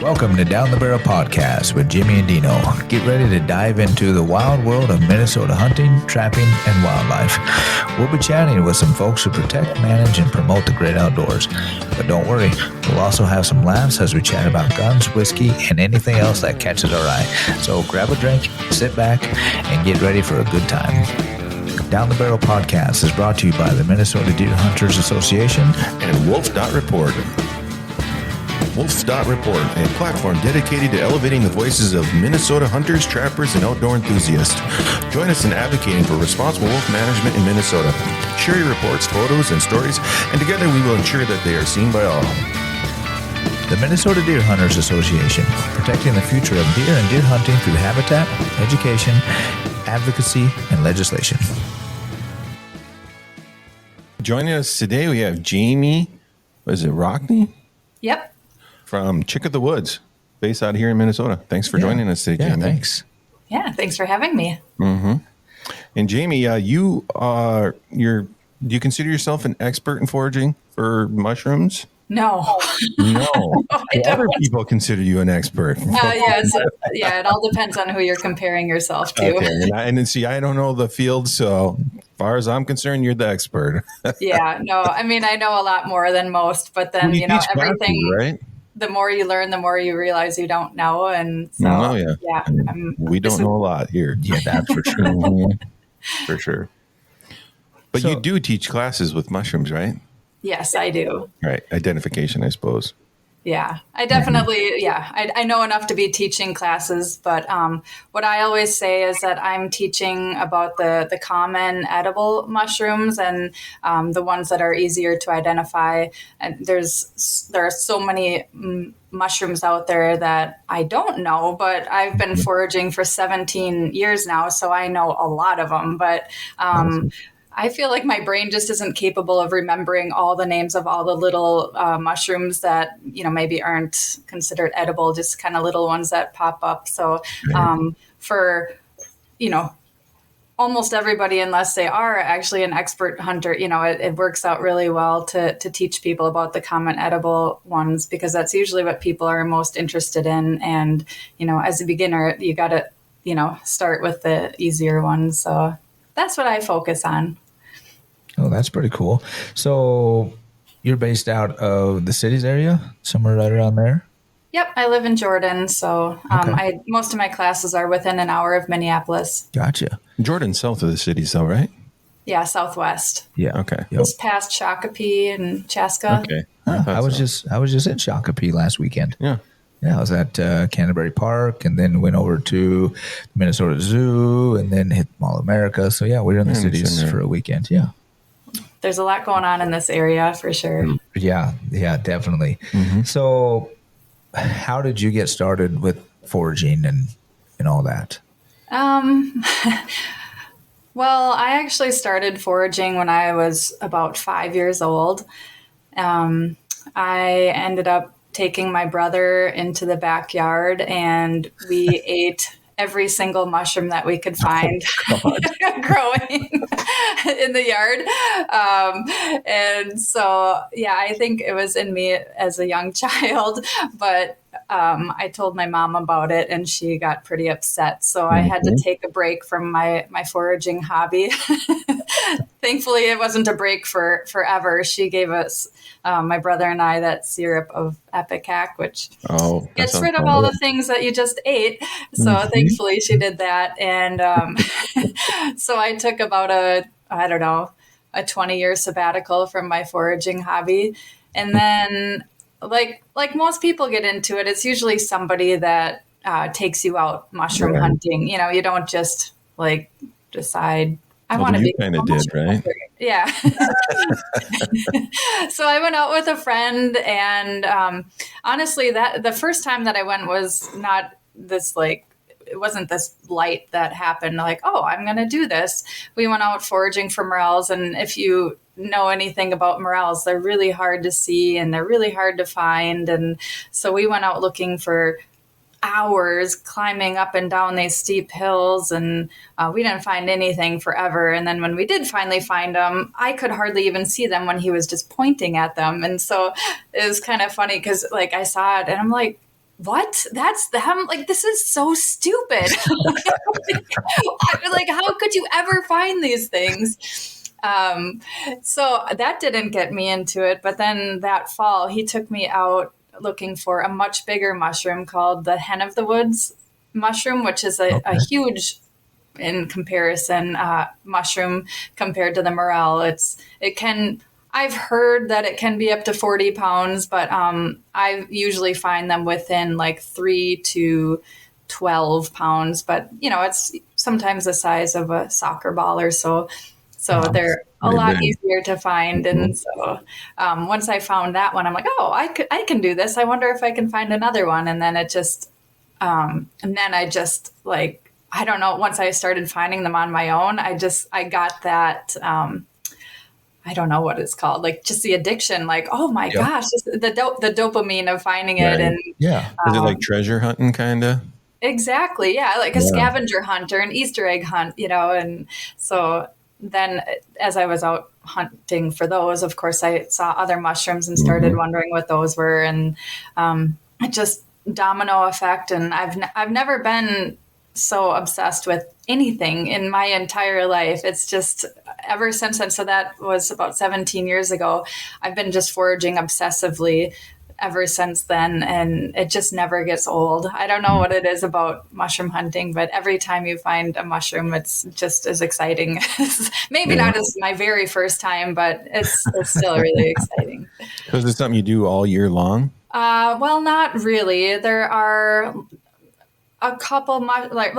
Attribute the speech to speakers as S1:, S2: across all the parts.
S1: Welcome to Down the Barrel Podcast with Jimmy and Dino. Get ready to dive into the wild world of Minnesota hunting, trapping, and wildlife. We'll be chatting with some folks who protect, manage, and promote the great outdoors. But don't worry, we'll also have some laughs as we chat about guns, whiskey, and anything else that catches our eye. So grab a drink, sit back, and get ready for a good time. Down the Barrel Podcast is brought to you by the Minnesota Deer Hunters Association
S2: and wolf.report. Wolf.report, a platform dedicated to elevating the voices of Minnesota hunters, trappers, and outdoor enthusiasts. Join us in advocating for responsible wolf management in Minnesota. Share your reports, photos, and stories, and together we will ensure that they are seen by all.
S1: The Minnesota Deer Hunters Association, protecting the future of deer and deer hunting through habitat, education, advocacy, and legislation.
S2: Joining us today, we have Jaime, Rockney?
S3: Yep.
S2: From Chick of the Woods, based out here in Minnesota. Thanks for joining us today, Jaime.
S1: Thanks.
S3: Yeah, thanks for having me.
S2: Mm-hmm. And Jaime, do you consider yourself an expert in foraging for mushrooms?
S3: No.
S2: No. Other people consider you an expert.
S3: Yes. Yeah, it all depends on who you're comparing yourself to.
S2: Okay. And see, I don't know the field, so as far as I'm concerned, you're the expert.
S3: Yeah, no, I mean, I know a lot more than most, but then, everything,
S2: classes, right?
S3: The more you learn, the more you realize you don't know. And so,
S2: we don't know a lot here.
S1: Yeah, that's for sure.
S2: For sure. But you do teach classes with mushrooms, right?
S3: Yes, I do.
S2: Right. Identification, I suppose.
S3: Yeah, I definitely, I know enough to be teaching classes, but what I always say is that I'm teaching about the common edible mushrooms and the ones that are easier to identify. And there are so many mushrooms out there that I don't know, but I've been foraging for 17 years now, so I know a lot of them. But I feel like my brain just isn't capable of remembering all the names of all the little mushrooms that, maybe aren't considered edible, just kind of little ones that pop up. So for, almost everybody, unless they are actually an expert hunter, it works out really well to teach people about the common edible ones, because that's usually what people are most interested in. And, as a beginner, you got to, start with the easier ones. So that's what I focus on.
S1: Oh, that's pretty cool. So you're based out of the cities area, somewhere right around there?
S3: Yep, I live in Jordan, so most of my classes are within an hour of Minneapolis.
S1: Gotcha.
S2: Jordan's south of the cities, though, right?
S3: Yeah, southwest.
S1: Yeah.
S2: Okay.
S3: Just past Shakopee and Chaska.
S2: Okay.
S1: I was just in Shakopee last weekend.
S2: Yeah.
S1: Yeah, I was at Canterbury Park, and then went over to Minnesota Zoo, and then hit Mall of America. So yeah, we were in the cities for a weekend. Yeah.
S3: There's a lot going on in this area for sure.
S1: Yeah, definitely. Mm-hmm. So how did you get started with foraging and all that?
S3: Well, I actually started foraging when I was about 5 years old. I ended up taking my brother into the backyard, and we ate every single mushroom that we could find growing in the yard. And so, I think it was in me as a young child, but I told my mom about it, and she got pretty upset. So I had to take a break from my foraging hobby. Thankfully, it wasn't a break for forever. She gave us, my brother and I, that syrup of Ipecac, which gets rid of all the things that you just ate. So thankfully, she did that. And so I took about a 20-year sabbatical from my foraging hobby. And then, like most people get into it, it's usually somebody that takes you out mushroom hunting. You don't just decide, I want to be.
S2: You kind of did, right?
S3: Hunter. Yeah. So I went out with a friend, and honestly, that the first time that I went was not this it wasn't this light that happened I'm going to do this. We went out foraging for morels, and if you know anything about morels, they're really hard to see and they're really hard to find. And so we went out looking for hours, climbing up and down these steep hills, and we didn't find anything forever. And then when we did finally find them, I could hardly even see them when he was just pointing at them. And so it was kind of funny because I saw it and I'm like, what? That's them? Like, this is so stupid. Like, how could you ever find these things? So that didn't get me into it. But then that fall, he took me out looking for a much bigger mushroom called the hen of the woods mushroom, which is a huge, in comparison, mushroom compared to the morel. I've heard that it can be up to 40 pounds, but I usually find them within like 3 to 12 pounds. But, it's sometimes the size of a soccer ball or so. So they're a lot easier to find. And so once I found that one, I'm like, oh, I can do this. I wonder if I can find another one. And then I just like, I don't know, once I started finding them on my own, I got that, I don't know what it's called, like just the addiction, like, oh my gosh, the dopamine of finding it. And
S2: is it like treasure hunting kind of?
S3: Exactly. Yeah. Like a scavenger hunt or an Easter egg hunt, and so then as I was out hunting for those, of course, I saw other mushrooms and started wondering what those were. And it just domino effect. And I've never been so obsessed with anything in my entire life. It's just ever since then. So that was about 17 years ago. I've been just foraging obsessively ever since then. And it just never gets old. I don't know what it is about mushroom hunting, but every time you find a mushroom, it's just as exciting. Maybe not as my very first time, but it's still really exciting.
S2: So is this something you do all year long?
S3: Well, not really. There are a couple,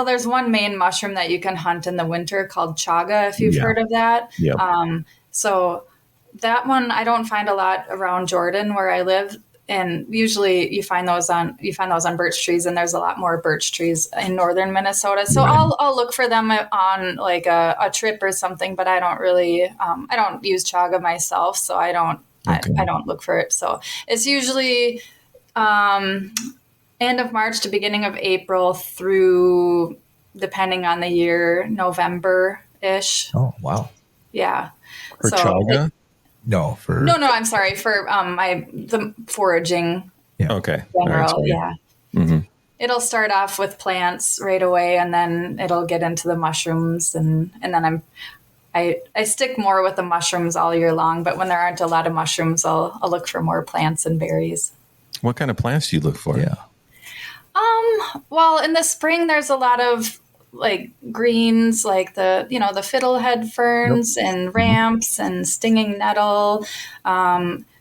S3: there's one main mushroom that you can hunt in the winter called chaga, if you've heard of that.
S2: Yep.
S3: So that one I don't find a lot around Jordan where I live. And usually you find those on birch trees, and there's a lot more birch trees in northern Minnesota. So I'll look for them on like a trip or something, but I don't really, I don't use chaga myself. So I don't look for it. So it's usually, end of March to beginning of April through, depending on the year, November-ish.
S1: Oh, wow.
S3: Yeah.
S2: For chaga?
S1: No,
S3: I'm sorry. For the foraging.
S1: Yeah.
S2: Okay.
S3: General,
S2: right,
S3: yeah.
S2: Mm-hmm.
S3: It'll start off with plants right away, and then it'll get into the mushrooms, and then I stick more with the mushrooms all year long. But when there aren't a lot of mushrooms, I'll look for more plants and berries.
S2: What kind of plants do you look for?
S1: Yeah.
S3: Well, in the spring, there's a lot of like greens, like the fiddlehead ferns and ramps and stinging nettle.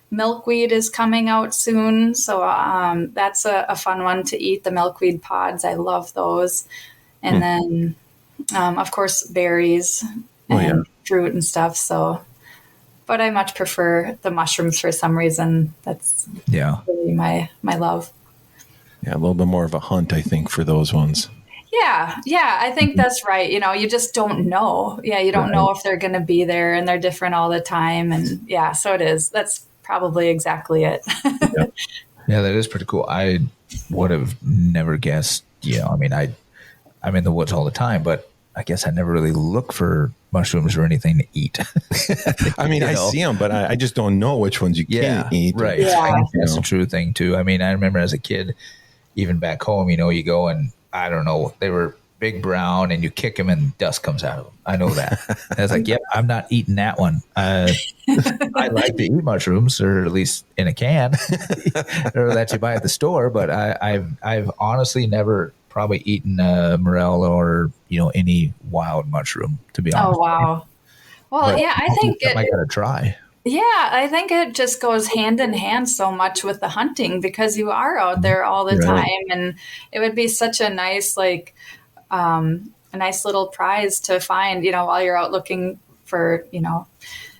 S3: Milkweed is coming out soon. So that's a fun one to eat, the milkweed pods. I love those. And then, of course, berries and fruit and stuff. So, but I much prefer the mushrooms for some reason. That's really my love.
S2: Yeah, a little bit more of a hunt, I think, for those ones.
S3: Yeah, I think that's right. You just don't know. Yeah, you don't know if they're going to be there, and they're different all the time. And so it is. That's probably exactly it.
S1: Yeah, that is pretty cool. I would have never guessed. I mean, I'm in the woods all the time, but I guess I never really look for mushrooms or anything to eat.
S2: I mean, I see them, but I just don't know which ones you can eat.
S1: Right. Yeah. That's a true thing too. I mean, I remember as a kid, even back home, you go and I don't know, they were big brown and you kick them and dust comes out of them. I know that. And I was like, yep, I'm not eating that one. I like to eat mushrooms, or at least in a can, or that you buy at the store. But I've honestly never probably eaten a morel or any wild mushroom, to be honest.
S3: Oh wow! Well,
S1: but
S3: I think
S1: I gotta try.
S3: Yeah, I think it just goes hand in hand so much with the hunting, because you are out there all the time, and it would be such a nice a nice little prize to find, while you're out looking for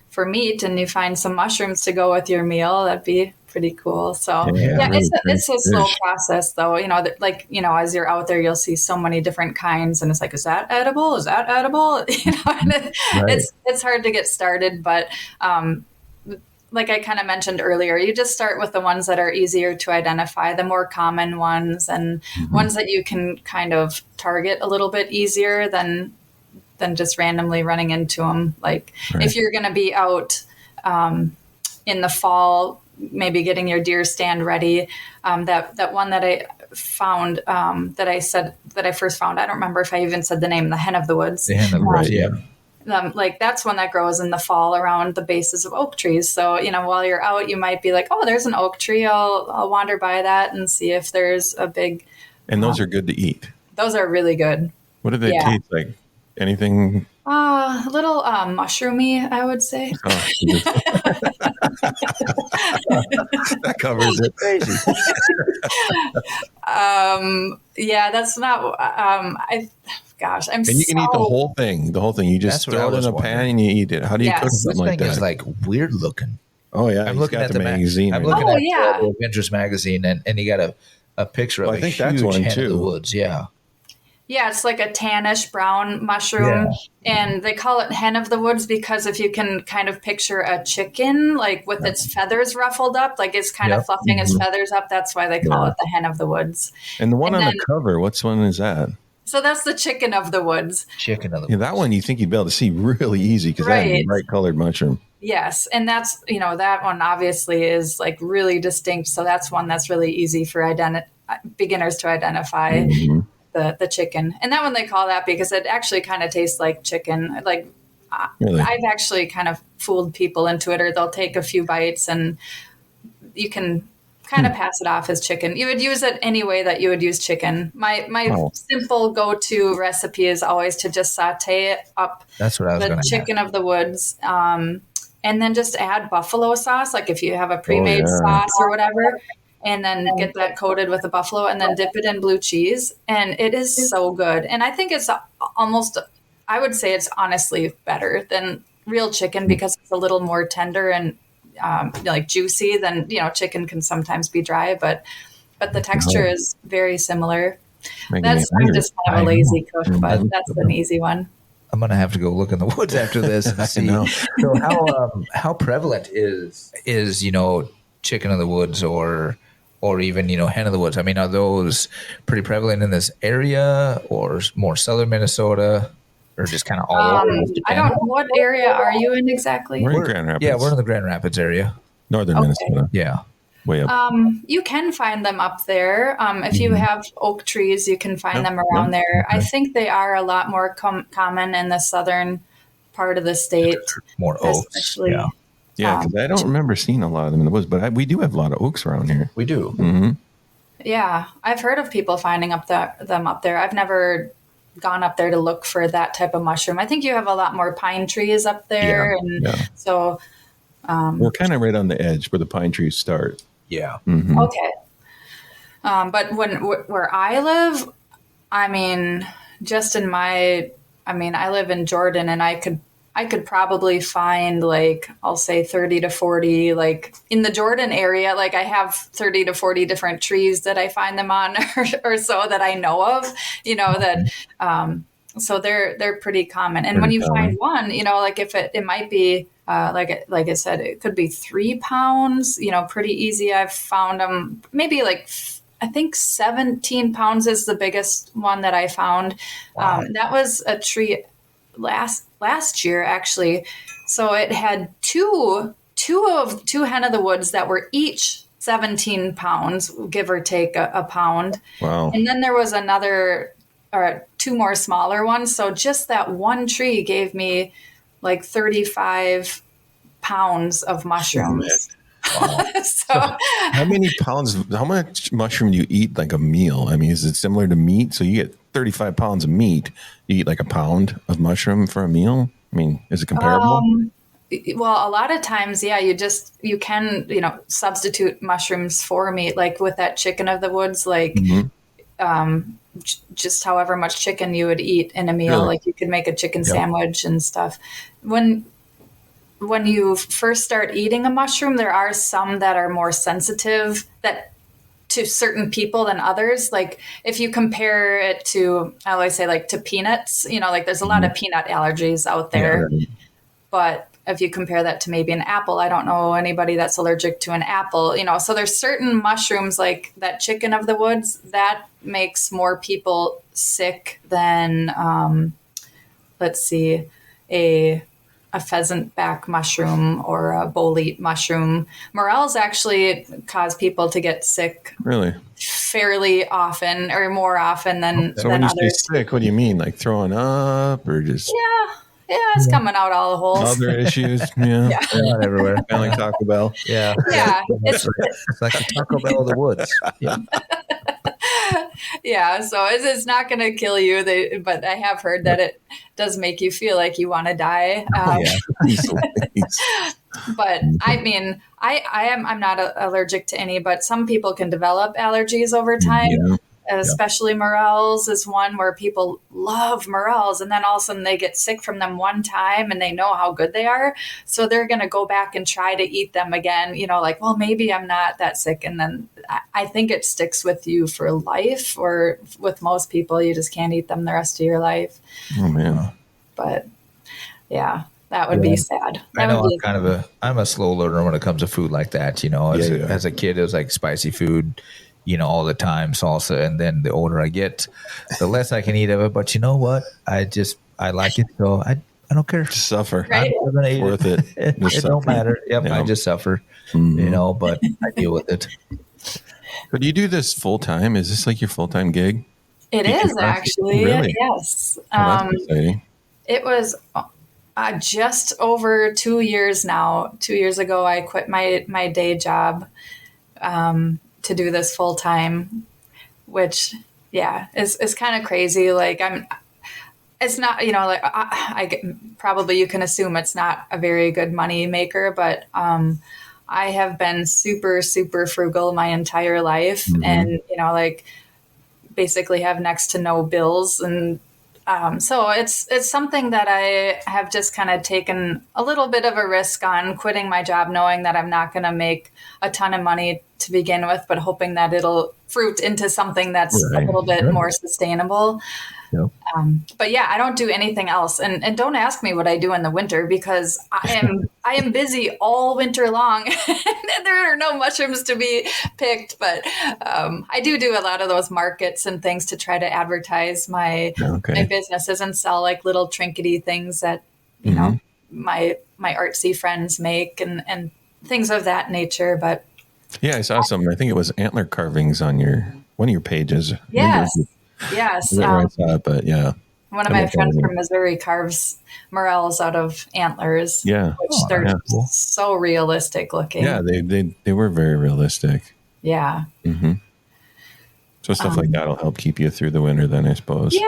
S3: for meat, and you find some mushrooms to go with your meal. That'd be pretty cool. So it's a slow process though. As you're out there, you'll see so many different kinds, and it's like, is that edible? Is that edible? And it's hard to get started, but like I kind of mentioned earlier, you just start with the ones that are easier to identify, the more common ones, and ones that you can kind of target a little bit easier than just randomly running into them. Like if you're going to be out in the fall, maybe getting your deer stand ready, that one that found that I first found. I don't remember if I even said the name, the hen of the woods.
S1: The hen of the woods, yeah.
S3: Like that's one that grows in the fall around the bases of oak trees. So, while you're out, you might be like, oh, there's an oak tree. I'll wander by that and see if there's a big.
S2: And those are good to eat.
S3: Those are really good.
S2: What do they taste like? Anything?
S3: A little mushroomy, I would say.
S2: Oh, that covers it.
S1: Crazy.
S3: Yeah, that's not. I'm.
S2: And you can eat the whole thing. The whole thing. You just throw it in a pan and you eat it. How do you cook something like that?
S1: This thing is like weird looking.
S2: Oh yeah,
S1: I'm looking at the
S2: magazine.
S1: I'm looking at the Pinterest magazine, and you got a picture of a huge hen of the woods. Yeah.
S3: Yeah, it's like a tannish brown mushroom, and they call it hen of the woods because if you can kind of picture a chicken, like with its feathers ruffled up, like it's kind of fluffing its feathers up. That's why they call it the hen of the woods.
S2: And the one on the cover, which one is that?
S3: So that's the chicken of the woods.
S1: Chicken of the woods.
S2: Yeah, that one you think you'd be able to see really easy because that's a bright colored mushroom.
S3: Yes, and that's that one obviously is like really distinct. So that's one that's really easy for beginners to identify. Mm-hmm. The chicken. And that one they call that because it actually kind of tastes like chicken. Like really? I've actually kind of fooled people into it, or they'll take a few bites and you can kind of pass it off as chicken. You would use it any way that you would use chicken. My simple go-to recipe is always to just saute it up.
S1: That's what I was
S3: the chicken of the woods. And then just add buffalo sauce. Like if you have a pre-made sauce or whatever, and then get that coated with the buffalo and then dip it in blue cheese. And it is so good. And I think it's I would say it's honestly better than real chicken because it's a little more tender and like juicy than, chicken can sometimes be dry, but the texture is very similar. I'm just kind of a lazy cook, but that's an easy one.
S1: I'm going to have to go look in the woods after this and see. So how prevalent is chicken of the woods or even, hen of the woods? I mean, are those pretty prevalent in this area or more southern Minnesota or just kind of all over?
S3: I don't know. What area are you in exactly?
S2: We're in Grand Rapids.
S1: Yeah, we're in the Grand Rapids area.
S2: Northern Minnesota.
S1: Yeah.
S2: Way up.
S3: You can find them up there. If you have oak trees, you can find them around there. Okay. I think they are a lot more common in the southern part of the state.
S1: More oaks.
S2: Yeah, because I don't remember seeing a lot of them in the woods, but we do have a lot of oaks around here.
S1: We do.
S2: Mm-hmm.
S3: Yeah, I've heard of people finding them up there. I've never gone up there to look for that type of mushroom. I think you have a lot more pine trees up there, so
S2: we're kind of right on the edge where the pine trees start.
S1: Yeah.
S2: Mm-hmm.
S3: Okay. But where I live, I mean, I live in Jordan, and I could probably find I'll say 30 to 40, in the Jordan area, I have 30 to 40 different trees that I find them on or so that I know of, so they're pretty common. And when you find one, if it might be, like I said, it could be 3 pounds, pretty easy. I've found them maybe I think 17 pounds is the biggest one that I found. Wow. That was a tree last year, actually. So it had two hen of the woods that were each 17 pounds, give or take a pound.
S2: Wow.
S3: And then there was another or 2 more smaller ones. So just that one tree gave me 35 pounds of mushrooms.
S2: Wow. So how much mushroom do you eat a meal? I mean, is it similar to meat? So you get 35 pounds of meat. You eat a pound of mushroom for a meal? I mean, is it comparable?
S3: Well, a lot of times, yeah, you can, substitute mushrooms for meat, with that chicken of the woods, just however much chicken you would eat in a meal. Really? You could make a chicken sandwich and stuff. When you first start eating a mushroom, there are some that are more sensitive to certain people than others. If you compare it to, I always say to peanuts, there's a lot of peanut allergies out there, but if you compare that to maybe an apple, I don't know anybody that's allergic to an apple, so there's certain mushrooms like that chicken of the woods that makes more people sick than, let's see, a pheasant back mushroom or a bolete mushroom. Morels actually cause people to get sick.
S2: Really?
S3: fairly often, or more often than
S2: So when you
S3: others.
S2: say sick, what do you mean? Like throwing up or just
S3: Yeah, it's coming out all the holes.
S2: other issues? Yeah.
S3: Yeah.
S1: Not everywhere.
S2: Kind of like Taco Bell.
S1: Yeah.
S3: Yeah,
S1: It's like the Taco Bell of the woods. Yeah.
S3: yeah. So it's not going to kill you, but I have heard that it does make you feel like you want to die. But I mean, I'm not allergic to any, but some people can develop allergies over time.
S2: Yeah.
S3: Especially morels is one where people love morels, and then all of a sudden they get sick from them one time and they know how good they are. So they're going to go back and try to eat them again, like, well, maybe I'm not that sick. And then I think it sticks with you for life, or with most people, you just can't eat them the rest of your life.
S2: Oh, man.
S3: But yeah, that would be sad.
S1: I know I'm a slow learner when it comes to food like that. As a kid, it was like spicy food, all the time, salsa. And then the older I get, the less I can eat of it. But you know what? I like it. So I don't care.
S2: Just suffer.
S3: Right?
S1: I'm going to eat
S2: Worth
S1: it.
S2: it.
S1: It don't matter. Yep.
S2: Yeah.
S1: I just suffer, but I deal with it.
S2: So do you do this full time? Is this like your full time gig?
S3: It is actually.
S2: Really?
S3: Yes.
S2: Oh, that's exciting.
S3: It was just over 2 years now. 2 years ago, I quit my day job to do this full time, which is kind of crazy. Like it's not, probably you can assume it's not a very good money maker, but I have been super, super frugal my entire life, and basically have next to no bills, and so it's something that I have just kind of taken a little bit of a risk on, quitting my job, knowing that I'm not going to make a ton of money to begin with, but hoping that it'll fruit into something that's a little bit more sustainable.
S1: Yep.
S3: But yeah, I don't do anything else, and don't ask me what I do in the winter, because I am busy all winter long. And there are no mushrooms to be picked, but I do a lot of those markets and things to try to advertise my businesses and sell like little trinkety things that my artsy friends make and things of that nature. But
S2: yeah, I saw some. I think it was antler carvings on one of your pages.
S3: Yes.
S2: I saw it, but yeah.
S3: One of my friends from Missouri carves morels out of antlers.
S2: Yeah.
S3: Which they're so realistic looking.
S2: Yeah, they were very realistic.
S3: Yeah.
S2: Mm-hmm. So stuff like that will help keep you through the winter then, I suppose.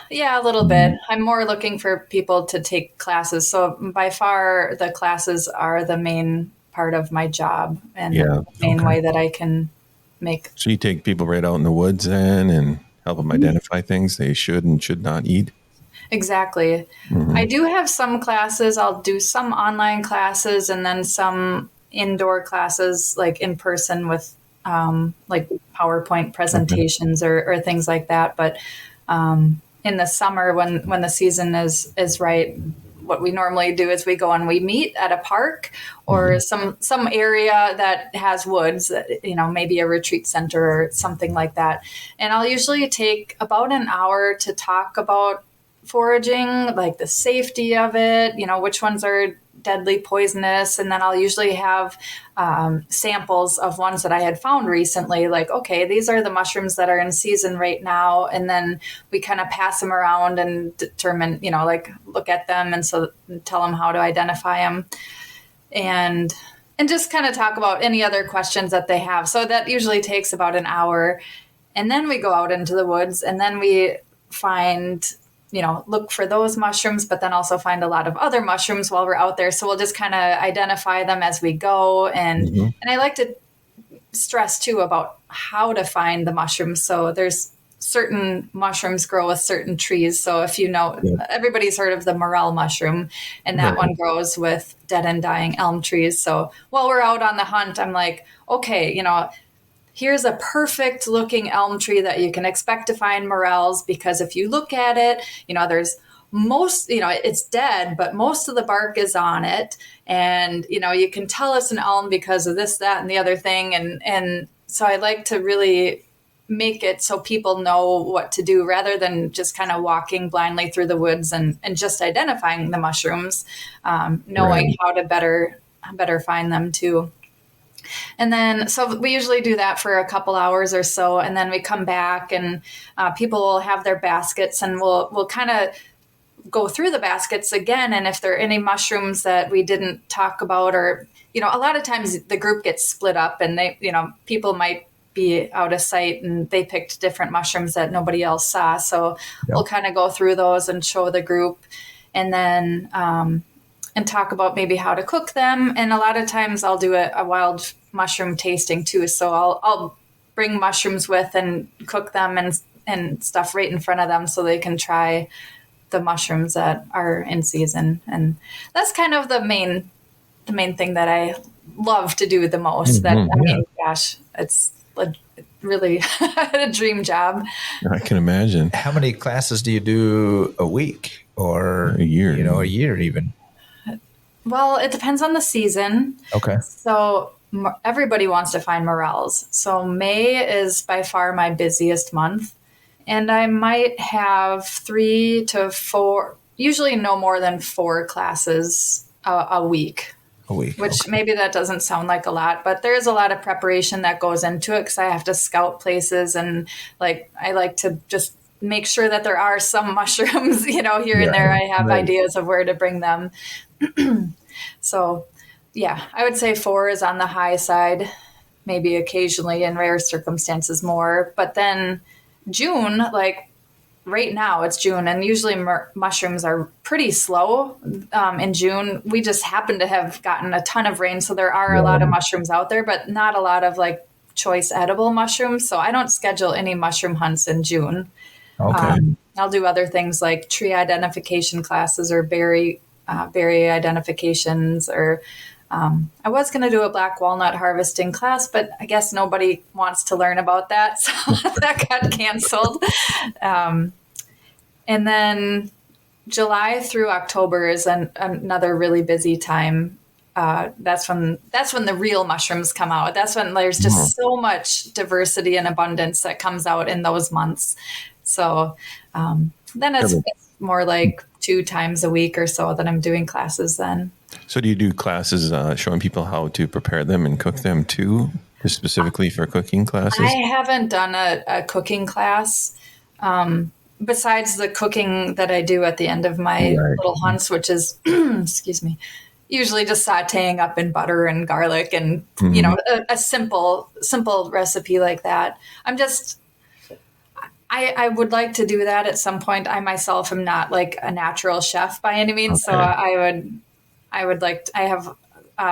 S3: Yeah, a little bit. I'm more looking for people to take classes. So by far, the classes are the main part of my job, and the main way that I can make.
S2: So you take people right out in the woods then and help them identify things they should and should not eat?
S3: Exactly. I do have some classes. I'll do some online classes and then some indoor classes, like in person with like PowerPoint presentations or things like that. But in the summer, when the season is right, what we normally do is we go and we meet at a park or some area that has woods, maybe a retreat center or something like that. And I'll usually take about an hour to talk about foraging, like the safety of it, which ones are deadly poisonous. And then I'll usually have samples of ones that I had found recently, like, okay, these are the mushrooms that are in season right now. And then we kind of pass them around and determine, look at them and tell them how to identify them. And just kind of talk about any other questions that they have. So that usually takes about an hour. And then we go out into the woods and then we find, look for those mushrooms, but then also find a lot of other mushrooms while we're out there. So we'll just kind of identify them as we go. And I like to stress too about how to find the mushrooms. So there's certain mushrooms grow with certain trees. So if everybody's heard of the morel mushroom, and that one grows with dead and dying elm trees. So while we're out on the hunt, I'm like, okay, here's a perfect looking elm tree that you can expect to find morels, because if you look at it, there's it's dead, but most of the bark is on it. And, you can tell it's an elm because of this, that, and the other thing. And so I like to really make it so people know what to do rather than just kind of walking blindly through the woods and just identifying the mushrooms, knowing how to better find them too. And then, so we usually do that for a couple hours or so. And then we come back and people will have their baskets, and we'll kind of go through the baskets again. And if there are any mushrooms that we didn't talk about, or, a lot of times the group gets split up and they, people might be out of sight and they picked different mushrooms that nobody else saw. So we'll kind of go through those and show the group, and then, and talk about maybe how to cook them. And a lot of times I'll do a wild mushroom tasting too. So I'll bring mushrooms with and cook them and stuff right in front of them so they can try the mushrooms that are in season. And that's kind of the main thing that I love to do the most. Gosh, it's really a dream job.
S2: I can imagine.
S1: How many classes do you do a week or
S2: a year?
S1: A year even?
S3: Well, it depends on the season.
S1: Okay.
S3: So everybody wants to find morels. So May is by far my busiest month. And I might have 3 to 4, usually no more than 4 classes a week. Which maybe that doesn't sound like a lot, but there's a lot of preparation that goes into it because I have to scout places, and I like to just make sure that there are some mushrooms, here and there. I have ideas of where to bring them. So, yeah, I would say 4 is on the high side, maybe occasionally in rare circumstances more. But then June, right now it's June, and usually mushrooms are pretty slow in June. We just happen to have gotten a ton of rain, so there are a lot of mushrooms out there, but not a lot of choice edible mushrooms. So I don't schedule any mushroom hunts in June.
S1: Okay.
S3: I'll do other things like tree identification classes or berry identifications, or I was going to do a black walnut harvesting class, but I guess nobody wants to learn about that, so that got canceled. And then July through October is another really busy time. That's when the real mushrooms come out. That's when there's just so much diversity and abundance that comes out in those months. So then it's more like 2 times a week or so that I'm doing classes then.
S2: So do you do classes showing people how to prepare them and cook them too, just specifically for cooking classes?
S3: I haven't done a cooking class besides the cooking that I do at the end of my little hunts, which is, excuse me, usually just sauteing up in butter and garlic and, a simple recipe like that. I would like to do that at some point. I myself am not a natural chef by any means. Okay. So I would like to, I have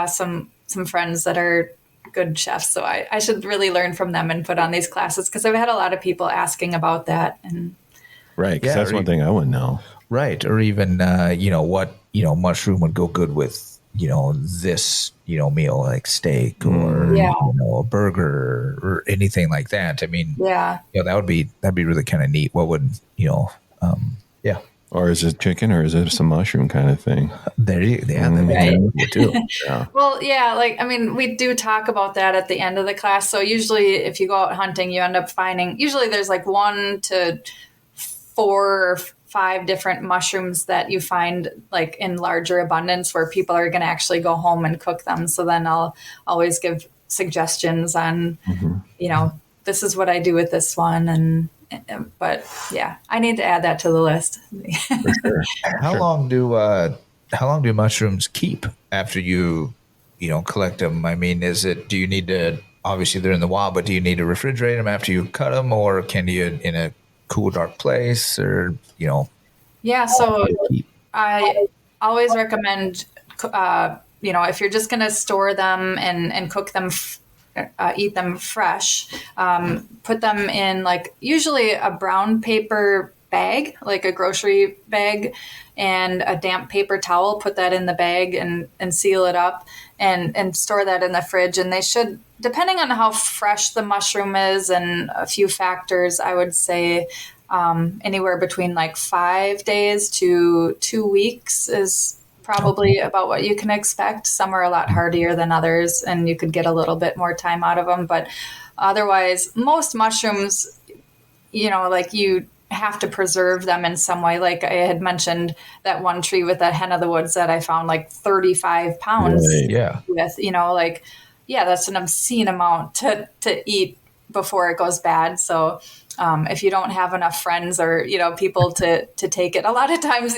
S3: some friends that are good chefs. So I should really learn from them and put on these classes, because I've had a lot of people asking about that. And
S2: right. Because that's one thing I wouldn't know.
S1: Right. Or even, what, mushroom would go good with, this, meal, like steak or, a burger or anything like that. I mean, that'd be really kind of neat. What would,
S2: Or is it chicken, or is it some mushroom kind of thing?
S1: That'd be cool too.
S3: Yeah. Well, we do talk about that at the end of the class. So usually if you go out hunting, you end up finding, usually there's 1 to 4 or 5 different mushrooms that you find in larger abundance where people are going to actually go home and cook them. So then I'll always give suggestions on, this is what I do with this one. But yeah, I need to add that to the list.
S1: For sure. How long do mushrooms keep after you collect them? I mean, do you need to, obviously they're in the wild, but do you need to refrigerate them after you cut them, or can you in a cool, dark place, or,
S3: Yeah. So I always recommend, if you're just going to store them and cook them, eat them fresh, put them in usually a brown paper bag, like a grocery bag, and a damp paper towel. Put that in the bag and seal it up and store that in the fridge. And they should, depending on how fresh the mushroom is and a few factors, I would say anywhere between 5 days to 2 weeks is probably about what you can expect. Some are a lot hardier than others, and you could get a little bit more time out of them. But otherwise, most mushrooms, you have to preserve them in some way. Like I had mentioned that one tree with that hen of the woods that I found 35 pounds with, yeah, that's an obscene amount to eat before it goes bad. So if you don't have enough friends or, people to take it, a lot of times,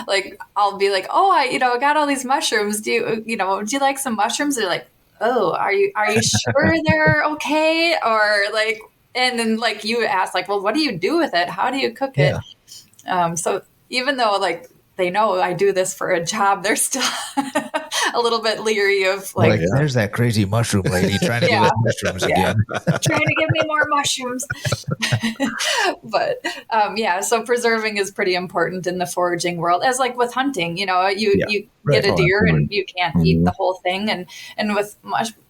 S3: like I'll be like, oh, I got all these mushrooms. Do you like some mushrooms? They're like, oh, are you sure they're okay? Or like, and then like you ask like, well, what do you do with it? How do you cook it? So even though like they know I do this for a job, they're still a little bit leery of like,
S1: there's that crazy mushroom lady trying to give us mushrooms again.
S3: Trying to give me more mushrooms. But so preserving is pretty important in the foraging world, as like with hunting, you get a deer and you can't eat the whole thing. And with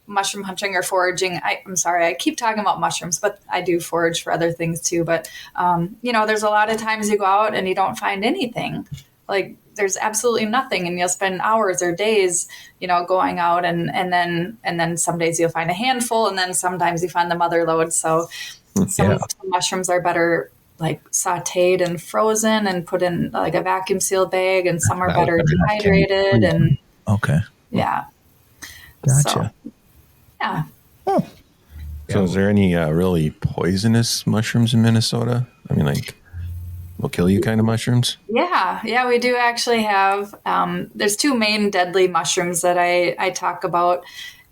S3: mushroom hunting or foraging, I'm sorry, I keep talking about mushrooms, but I do forage for other things too. But, there's a lot of times you go out and you don't find anything. Like there's absolutely nothing, and you'll spend hours or days, going out and then some days you'll find a handful, and then sometimes you find the mother lode. So some mushrooms are better like sauteed and frozen and put in like a vacuum sealed bag, and some are better dehydrated and
S1: Gotcha.
S3: So, yeah.
S2: So is there any really poisonous mushrooms in Minnesota? I mean, like, will kill you kind of mushrooms?
S3: Yeah, we do actually have, there's two main deadly mushrooms that I talk about.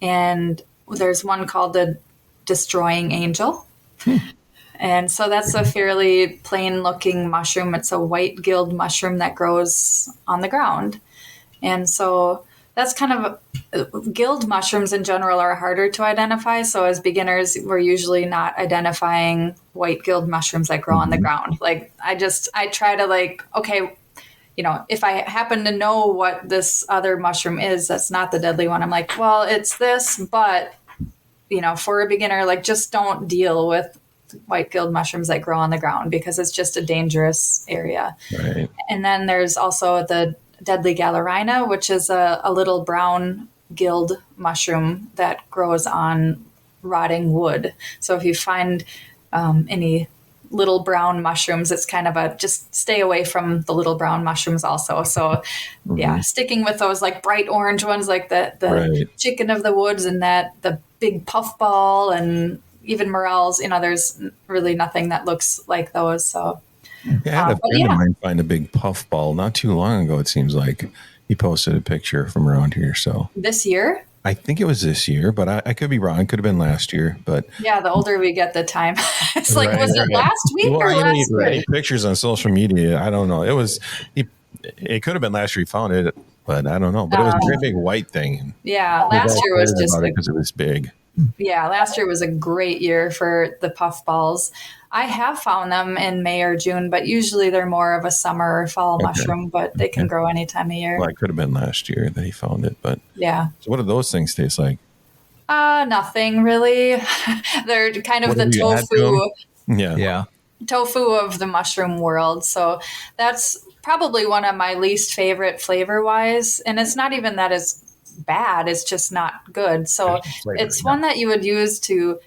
S3: And there's one called the destroying angel. And so that's a fairly plain looking mushroom. It's a white gilled mushroom that grows on the ground. And so that's kind of gilled mushrooms in general are harder to identify. So as beginners, we're usually not identifying white gilled mushrooms that grow on the ground. Like I try to like, okay, if I happen to know what this other mushroom is, that's not the deadly one. I'm like, well, it's this, but for a beginner, like just don't deal with white gilled mushrooms that grow on the ground because it's just a dangerous area.
S2: Right.
S3: And then there's also the deadly galerina, which is a little brown gilled mushroom that grows on rotting wood. So if you find any little brown mushrooms, it's kind of just stay away from the little brown mushrooms also. So sticking with those like bright orange ones, like the chicken of the woods and the big puffball and even morels, there's really nothing that looks like those. So
S2: I had a friend of mine find a big puffball not too long ago. It seems like he posted a picture from around here. So
S3: this year,
S2: I think it was this year, but I could be wrong. It could have been last year. But
S3: the older we get, the time it's like, was it last week or last year?
S2: Pictures on social media. I don't know. It was. It could have been last year. He found it, but I don't know. But it was a very big white thing.
S3: Yeah, last year was just
S2: because it was big.
S3: Yeah, last year was a great year for the puffballs. I have found them in May or June, but usually they're more of a summer or fall mushroom, but they can grow any time of year.
S2: Well, it could have been last year that he found it, but
S3: yeah.
S2: So what do those things taste like?
S3: Nothing really. They're kind of the tofu.
S2: Yeah.
S3: Tofu of the mushroom world. So that's probably one of my least favorite flavor wise. And it's not even that it's bad, it's just not good. So it's one that you would use to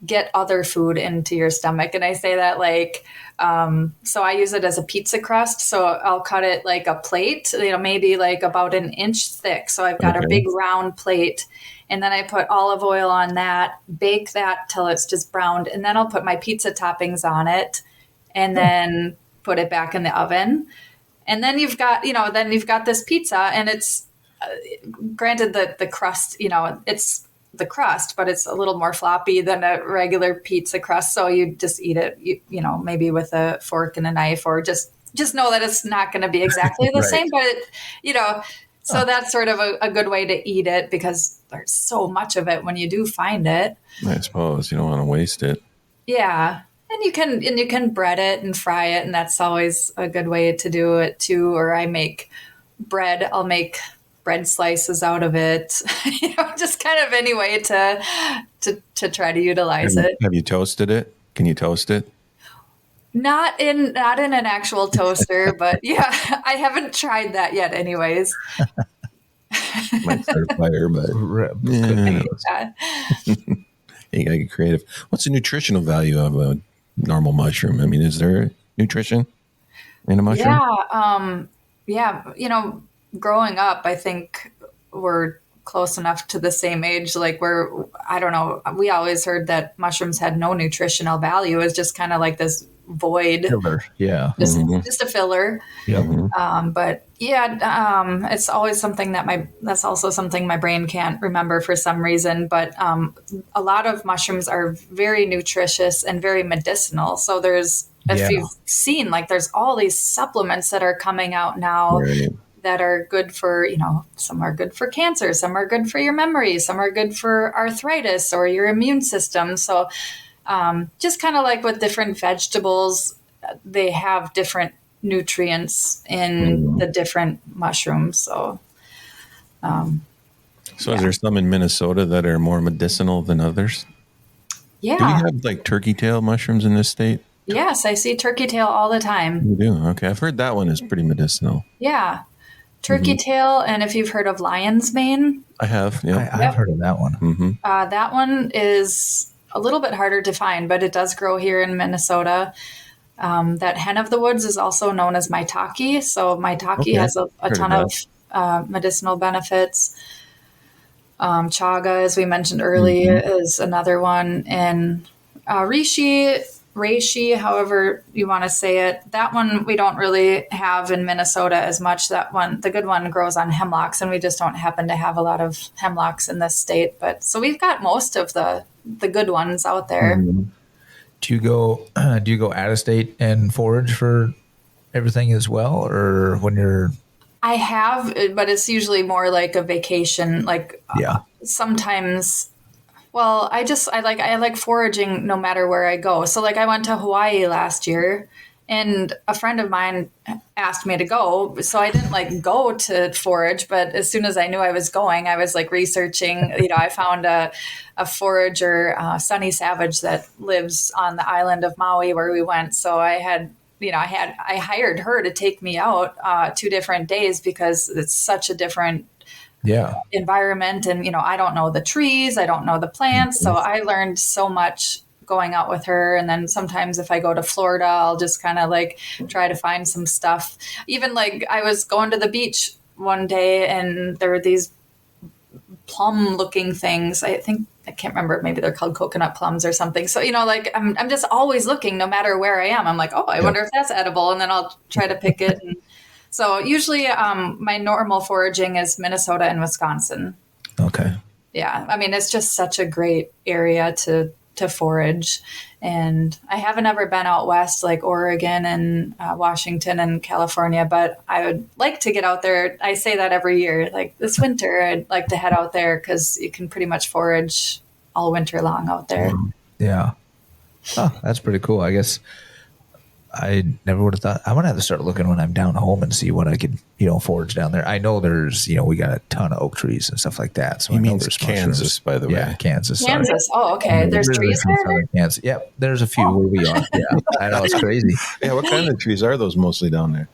S3: get other food into your stomach. And I say that like, so I use it as a pizza crust. So I'll cut it like a plate, maybe like about an inch thick. So I've got a big round plate, and then I put olive oil on that, bake that till it's just browned. And then I'll put my pizza toppings on it and then put it back in the oven. And then you've got, this pizza, and it's granted that the crust, it's the crust, but it's a little more floppy than a regular pizza crust. So you just eat it, maybe with a fork and a knife, or just know that it's not going to be exactly the same, but so that's sort of a good way to eat it because there's so much of it when you do find it.
S2: I suppose you don't want to waste it.
S3: Yeah. And you can bread it and fry it. And that's always a good way to do it too. Or I make bread. I'll make bread slices out of it, just kind of any way to try to utilize it.
S2: Have you toasted it? Can you toast it?
S3: Not in an actual toaster, but yeah, I haven't tried that yet anyways.
S2: Might start a fire, but you gotta get creative. What's the nutritional value of a normal mushroom? I mean, is there nutrition in a mushroom?
S3: Yeah. Growing up, I think we're close enough to the same age, like where, I don't know, we always heard that mushrooms had no nutritional value. It's just kind of like this void.
S1: Filler. Yeah.
S3: Just a filler.
S1: Yep.
S3: But yeah, it's always something that's also something my brain can't remember for some reason. But a lot of mushrooms are very nutritious and very medicinal. So if you've seen, like, there's all these supplements that are coming out now that are good for, some are good for cancer, some are good for your memory, some are good for arthritis or your immune system. So just kind of like with different vegetables, they have different nutrients in the different mushrooms. So,
S2: is there some in Minnesota that are more medicinal than others?
S3: Yeah.
S2: Do we have like turkey tail mushrooms in this state?
S3: Yes, I see turkey tail all the time.
S2: You do? Okay. I've heard that one is pretty medicinal.
S3: Yeah. Turkey tail, and if you've heard of lion's mane.
S2: I have, yeah.
S1: I've heard of that one.
S3: That one is a little bit harder to find, but it does grow here in Minnesota. That hen of the woods is also known as maitake. So maitake has a ton of medicinal benefits. Chaga, as we mentioned earlier, is another one. And reishi, however you want to say it, that one we don't really have in Minnesota as much. That one, the good one, grows on hemlocks, and we just don't happen to have a lot of hemlocks in this state. But so we've got most of the good ones out there.
S1: Do you go out of state and forage for everything as well, or when you're?
S3: I have, but it's usually more like a vacation. Like sometimes. Well, I like foraging no matter where I go. So like I went to Hawaii last year, and a friend of mine asked me to go. So I didn't like go to forage, but as soon as I knew I was going, I was like researching. I found a forager, Sunny Savage, that lives on the island of Maui where we went. So I hired her to take me out 2 different days because it's such a different environment. And, I don't know the trees, I don't know the plants. So I learned so much going out with her. And then sometimes if I go to Florida, I'll just kind of like try to find some stuff. Even like I was going to the beach one day and there were these plum looking things. I can't remember. Maybe they're called coconut plums or something. So, like I'm just always looking no matter where I am. I'm like, I wonder if that's edible. And then I'll try to pick it. And so usually my normal foraging is Minnesota and Wisconsin.
S1: Okay.
S3: Yeah. I mean, it's just such a great area to forage. And I haven't ever been out west like Oregon and Washington and California, but I would like to get out there. I say that every year, like this winter, I'd like to head out there because you can pretty much forage all winter long out there.
S1: Yeah. Oh, that's pretty cool. I guess I never would have thought. I'm going to have to start looking when I'm down home and see what I could, forage down there. I know there's, we got a ton of oak trees and stuff like that. So
S2: he means Kansas, mushrooms. By the way.
S1: Yeah, Kansas.
S3: Kansas. Sorry. Oh, okay. There's trees there?
S1: Kansas. Yep. There's a few where we are. Yeah. I know, it's crazy.
S2: Yeah. What kind of trees are those mostly down there?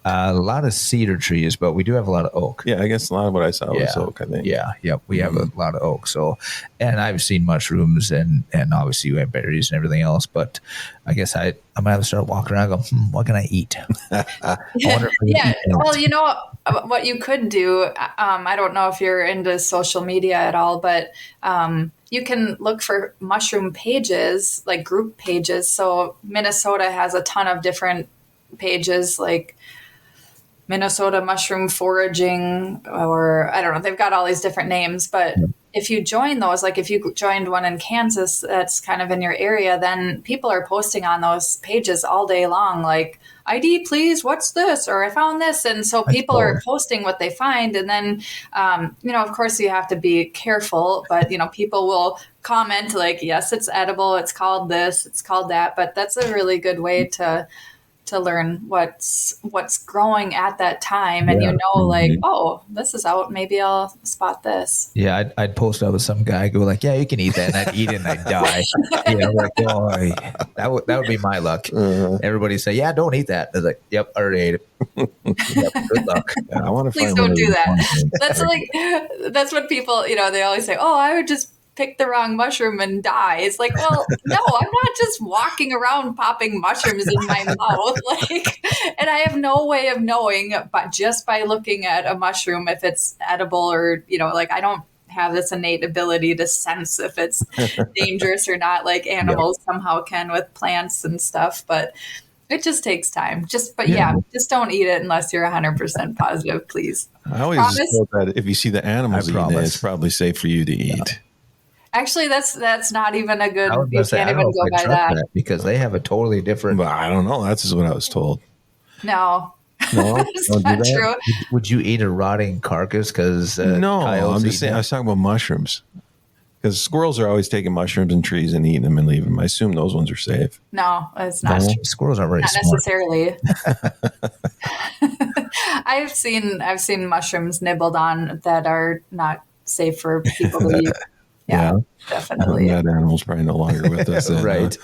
S1: A lot of cedar trees, but we do have a lot of oak.
S2: Yeah, I guess a lot of what I saw was oak, I think.
S1: Yeah, yep. We have a lot of oak. So, and I've seen mushrooms and obviously we have berries and everything else. But I guess I'm going to have to start walking around and go, what can I eat?
S3: Well, what you could do, I don't know if you're into social media at all, but you can look for mushroom pages, like group pages. So Minnesota has a ton of different pages, like Minnesota mushroom foraging, or I don't know, they've got all these different names, but if you join those, like if you joined one in Kansas that's kind of in your area, then people are posting on those pages all day long, like ID, please, what's this? Or I found this. And so people are posting what they find. And then, of course you have to be careful, but, people will comment like, yes, it's edible. It's called this, it's called that. But that's a really good way to learn what's growing at that time. And like, this is out, maybe I'll spot this.
S1: Yeah, I'd post up with some guy, go like, yeah, you can eat that, and I'd eat it and I'd die. That would be my luck. Everybody say, yeah, don't eat that. I was like, yep, I already ate it. Yep, good luck.
S2: Yeah, I want to
S3: Please don't do that. That's what people, they always say, I would just pick the wrong mushroom and die. It's like, well, no, I'm not just walking around popping mushrooms in my mouth. Like, and I have no way of knowing, but just by looking at a mushroom, if it's edible or, like I don't have this innate ability to sense if it's dangerous or not, like animals somehow can with plants and stuff. But it just takes time. Just don't eat it unless you're 100% positive, please.
S2: I always thought that if you see the animals eating it, it's probably safe for you to eat.
S3: Actually, that's not even a good. You can't even go by that
S1: because they have a totally different.
S2: But I don't know. That's just what I was told.
S3: No, it's not true.
S1: Would you eat a rotting carcass? Because
S2: no, I'm just saying. I was talking about mushrooms. Because squirrels are always taking mushrooms and trees and eating them and leaving them. I assume those ones are safe.
S3: No, it's not true.
S1: Squirrels are very
S3: not
S1: smart.
S3: Necessarily. I've seen mushrooms nibbled on that are not safe for people to eat. Yeah, definitely.
S2: That animal's probably no longer with us.
S1: Right.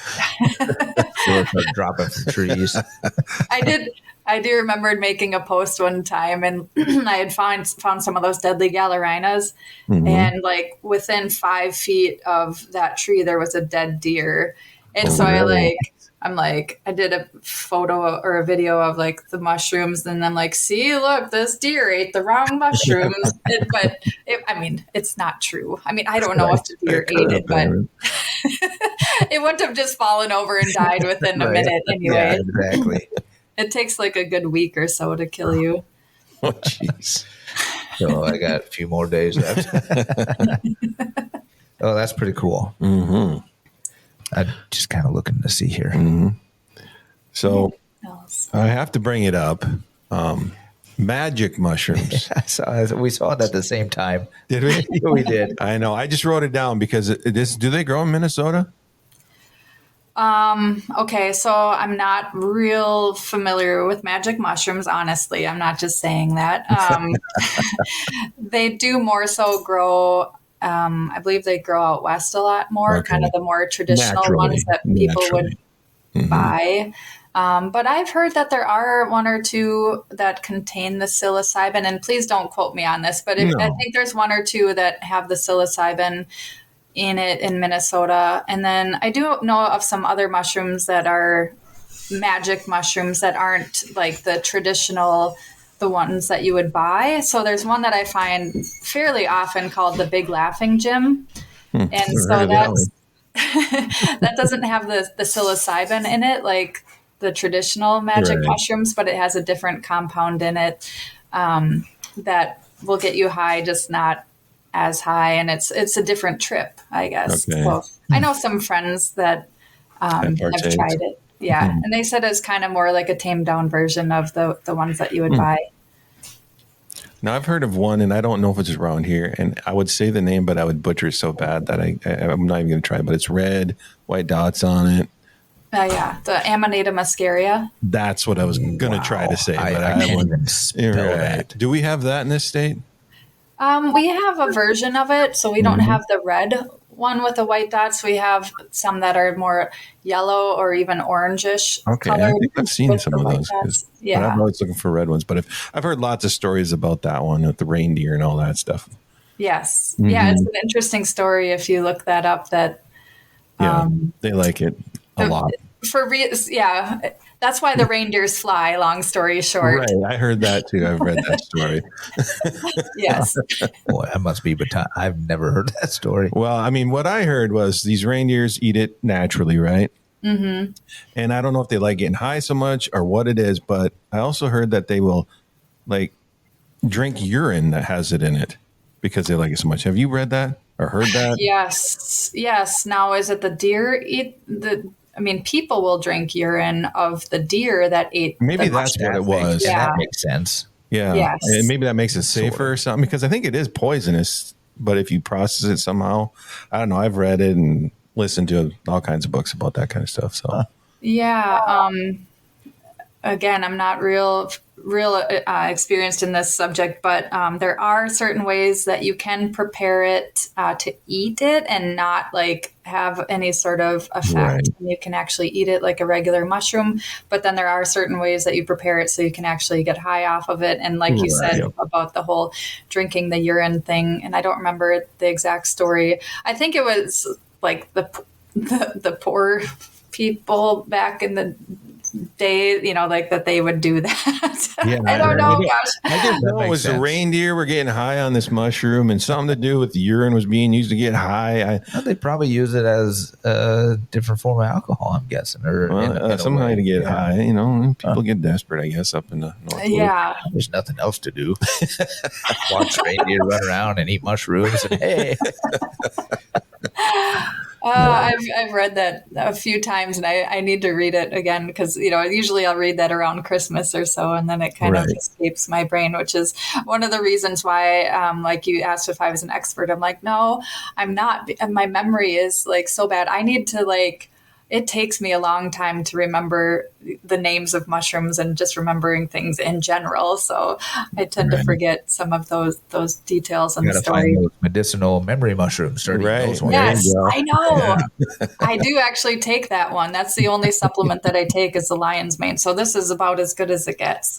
S1: Dropping from trees.
S3: I do remember making a post one time, and I had found some of those deadly gallerinas, and like within 5 feet of that tree, there was a dead deer. And so I did a photo or a video of like the mushrooms, and I'm like, see, look, this deer ate the wrong mushrooms. It's not true. I mean, I don't know if the deer ate it, but it wouldn't have just fallen over and died within a minute anyway.
S1: Yeah, exactly.
S3: It takes like a good week or so to kill you.
S2: Oh, jeez.
S1: So I got a few more days left. Oh, that's pretty cool.
S2: Mm-hmm.
S1: I'm just kind of looking to see here.
S2: Mm-hmm. So I have to bring it up. Magic mushrooms.
S1: We saw it at the same time.
S2: Did we?
S1: We did.
S2: I know. I just wrote it down because do they grow in Minnesota?
S3: Okay, so I'm not real familiar with magic mushrooms, honestly. I'm not just saying that. They do more so grow, I believe they grow out west a lot more, kind of the more traditional ones that people would buy. But I've heard that there are one or two that contain the psilocybin, and please don't quote me on this, but I think there's one or two that have the psilocybin in it in Minnesota. And then I do know of some other mushrooms that are magic mushrooms that aren't like the traditional, the ones that you would buy. So there's one that I find fairly often called the Big Laughing Gym. And so that doesn't have the psilocybin in it, like the traditional magic mushrooms, but it has a different compound in it that will get you high, just not as high, and it's a different trip, I guess. Okay. So I know some friends that have tried it. Yeah. Mm-hmm. And they said it's kind of more like a tamed down version of the ones that you would buy.
S2: Now I've heard of one, and I don't know if it's around here, and I would say the name, but I would butcher it so bad that I'm not even going to try it, but it's red, white dots on it.
S3: The Amanita muscaria.
S2: That's what I was going to try to say, but
S1: I can't even spell that.
S2: Do we have that in this state?
S3: We have a version of it, so we don't have the red one with the white dots. We have some that are more yellow or even orangish.
S2: Okay, I think I've seen some of those. Yeah, but I'm always looking for red ones. But I've heard lots of stories about that one with the reindeer and all that stuff.
S3: Yes, yeah, it's an interesting story if you look that up. That
S2: they like it a lot.
S3: That's why the reindeers fly, long story short.
S2: Right. I heard that too. I've read that story.
S3: Yes.
S1: Boy, that must be, but I've never heard that story.
S2: Well, I mean, what I heard was these reindeers eat it naturally, right? Mm-hmm. And I don't know if they like getting high so much or what it is, but I also heard that they will like drink urine that has it in it because they like it so much. Have you read that or heard that?
S3: Yes. Now, is it the deer eat the... I mean, people will drink urine of the deer that ate.
S2: Maybe that's what it was.
S1: Yeah, that makes sense.
S2: Yeah. Yes. And maybe that makes it safer or something, because I think it is poisonous, but if you process it somehow, I don't know. I've read it and listened to all kinds of books about that kind of stuff. So,
S3: again, I'm not real real experienced in this subject, but there are certain ways that you can prepare it to eat it and not like have any sort of effect.
S2: Right.
S3: You can actually eat it like a regular mushroom, but then there are certain ways that you prepare it so you can actually get high off of it. And like you said about the whole drinking the urine thing, and I don't remember the exact story. I think it was like the poor people back in the day, you know, like that they would do that.
S2: Yeah,
S3: I don't know. Gosh,
S2: I just know it was the reindeer were getting high on this mushroom, and something to do with the urine was being used to get high.
S1: They probably use it as a different form of alcohol, I'm guessing, or
S2: somehow to get high. You know, people get desperate, I guess, up in the north.
S3: Yeah,
S1: there's nothing else to do. Watch reindeer run around and eat mushrooms, and hey.
S3: I've read that a few times, and I need to read it again because, you know, usually I'll read that around Christmas or so, and then it kind of escapes my brain, which is one of the reasons why, like you asked if I was an expert. I'm like, no, I'm not. And my memory is like so bad. I need to it takes me a long time to remember the names of mushrooms and just remembering things in general. So I tend to forget some of those details in the story.
S1: Find those medicinal memory mushrooms. Those ones.
S3: Yes, I know. I do actually take that one. That's the only supplement that I take is the lion's mane. So this is about as good as it gets.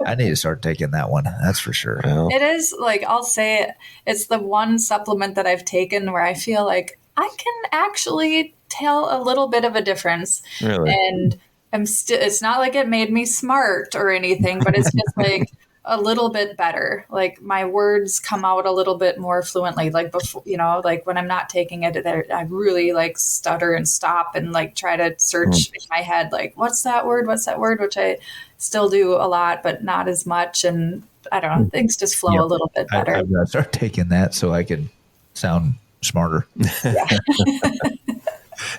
S1: I need to start taking that one. That's for sure.
S3: It is like, I'll say it's the one supplement that I've taken where I feel like I can actually tell a little bit of a difference.
S2: Really?
S3: And it's not like it made me smart or anything, but it's just like a little bit better. Like my words come out a little bit more fluently. Like before, you know, like when I'm not taking it, I really like stutter and stop and like try to search in my head, like, what's that word? What's that word? Which I still do a lot, but not as much. And I don't know, things just flow a little bit better.
S1: I've got to start taking that so I can sound smarter.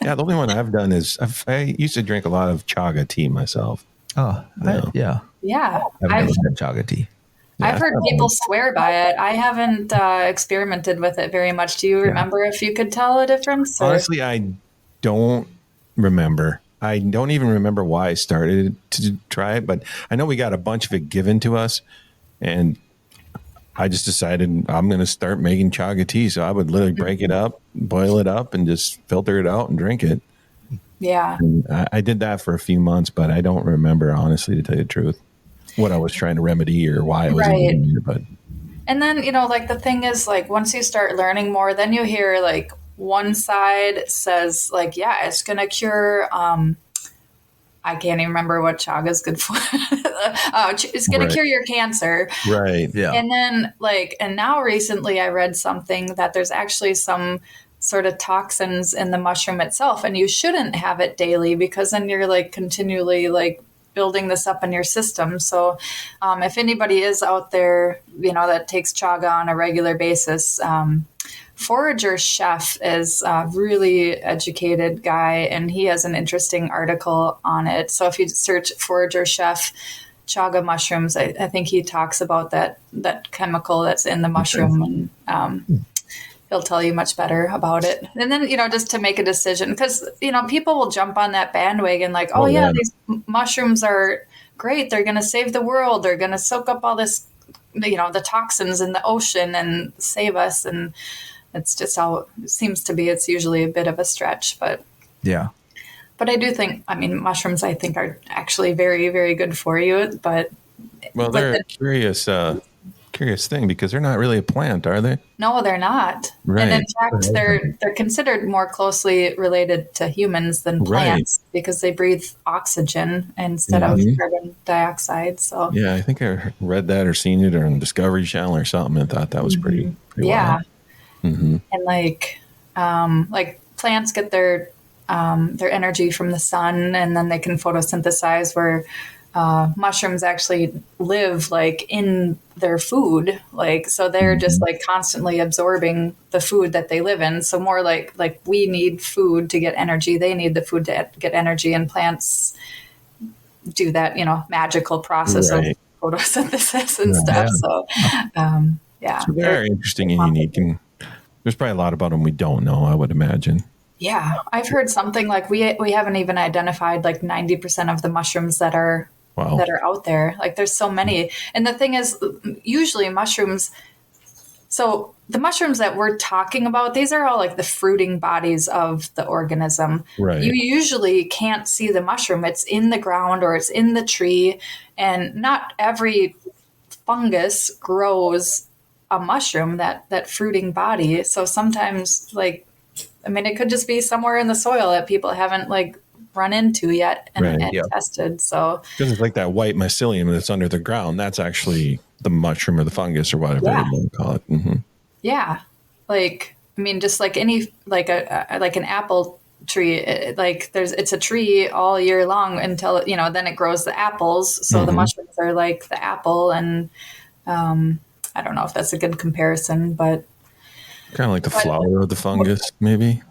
S2: Yeah, the only one I've done is I used to drink a lot of chaga tea myself.
S1: Oh,
S3: Yeah.
S1: I've never had chaga tea.
S3: I've heard people swear by it. I haven't experimented with it very much. Do you remember if you could tell a difference? Or?
S2: Honestly, I don't remember. I don't even remember why I started to try it, but I know we got a bunch of it given to us, and I just decided I'm going to start making chaga tea. So I would literally break it up, boil it up, and just filter it out and drink it.
S3: Yeah.
S2: And I did that for a few months, but I don't remember, honestly, to tell you the truth, what I was trying to remedy or why I was in here. But
S3: and then, you know, like the thing is, like, once you start learning more, then you hear like one side says like, yeah, it's going to cure, I can't even remember what chaga is good for. It's going to cure your cancer.
S2: Right. Yeah.
S3: And then and now recently I read something that there's actually some sort of toxins in the mushroom itself, and you shouldn't have it daily because then you're like continually like building this up in your system. So if anybody is out there, you know, that takes chaga on a regular basis, Forager Chef is a really educated guy, and he has an interesting article on it. So if you search Forager Chef chaga mushrooms, I think he talks about that chemical that's in the mushroom, and he'll tell you much better about it. And then, you know, just to make a decision, because, you know, people will jump on that bandwagon like, these mushrooms are great. They're going to save the world. They're going to soak up all this, you know, the toxins in the ocean and save us. And it's just how it seems to be. It's usually a bit of a stretch, but I do think, I mean, mushrooms I think are actually very, very good for you, but
S2: they're a curious thing because they're not really a plant, are they?
S3: No, they're not. Right. And in fact, they're considered more closely related to humans than plants because they breathe oxygen instead of carbon dioxide. So
S2: yeah, I think I read that or seen it on Discovery Channel or something and thought that was pretty wild. Mm-hmm. And
S3: like plants get their energy from the sun, and then they can photosynthesize, where mushrooms actually live like in their food, like, so they're just like constantly absorbing the food that they live in. So more like we need food to get energy, they need the food to get energy, and plants do that, you know, magical process of photosynthesis and stuff. So
S2: it's very interesting and unique, and there's probably a lot about them we don't know, I would imagine.
S3: Yeah, I've heard something like we haven't even identified like 90% of the mushrooms that are
S2: Wow.
S3: that are out there. Like there's so many. And the thing is, usually mushrooms, so the mushrooms that we're talking about, these are all like the fruiting bodies of the organism.
S2: Right.
S3: You usually can't see the mushroom. It's in the ground or it's in the tree. And not every fungus grows a mushroom, that fruiting body. So sometimes it could just be somewhere in the soil that people haven't run into yet and tested. So
S2: because it's like that white mycelium that's under the ground. That's actually the mushroom or the fungus or whatever you want to call it. Mm-hmm.
S3: Yeah. Just like any, an apple tree, it's a tree all year long until, then it grows the apples. So the mushrooms are like the apple. And I don't know if that's a good comparison, but.
S2: Kind of like the flower of the fungus, maybe.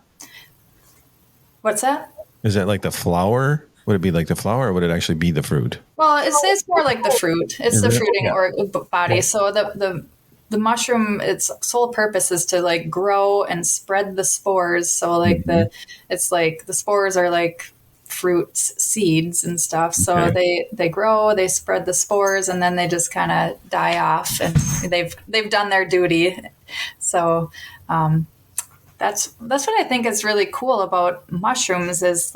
S3: What's that?
S2: Is that like the flower? Would it be like the flower or would it actually be the fruit?
S3: Well, it's more like the fruit. It's the fruiting or body. Yeah. So the mushroom, its sole purpose is to grow and spread the spores. So it's like the spores are like fruits, seeds and stuff. So they grow, they spread the spores, and then they just kind of die off, and they've done their duty. So that's what I think is really cool about mushrooms is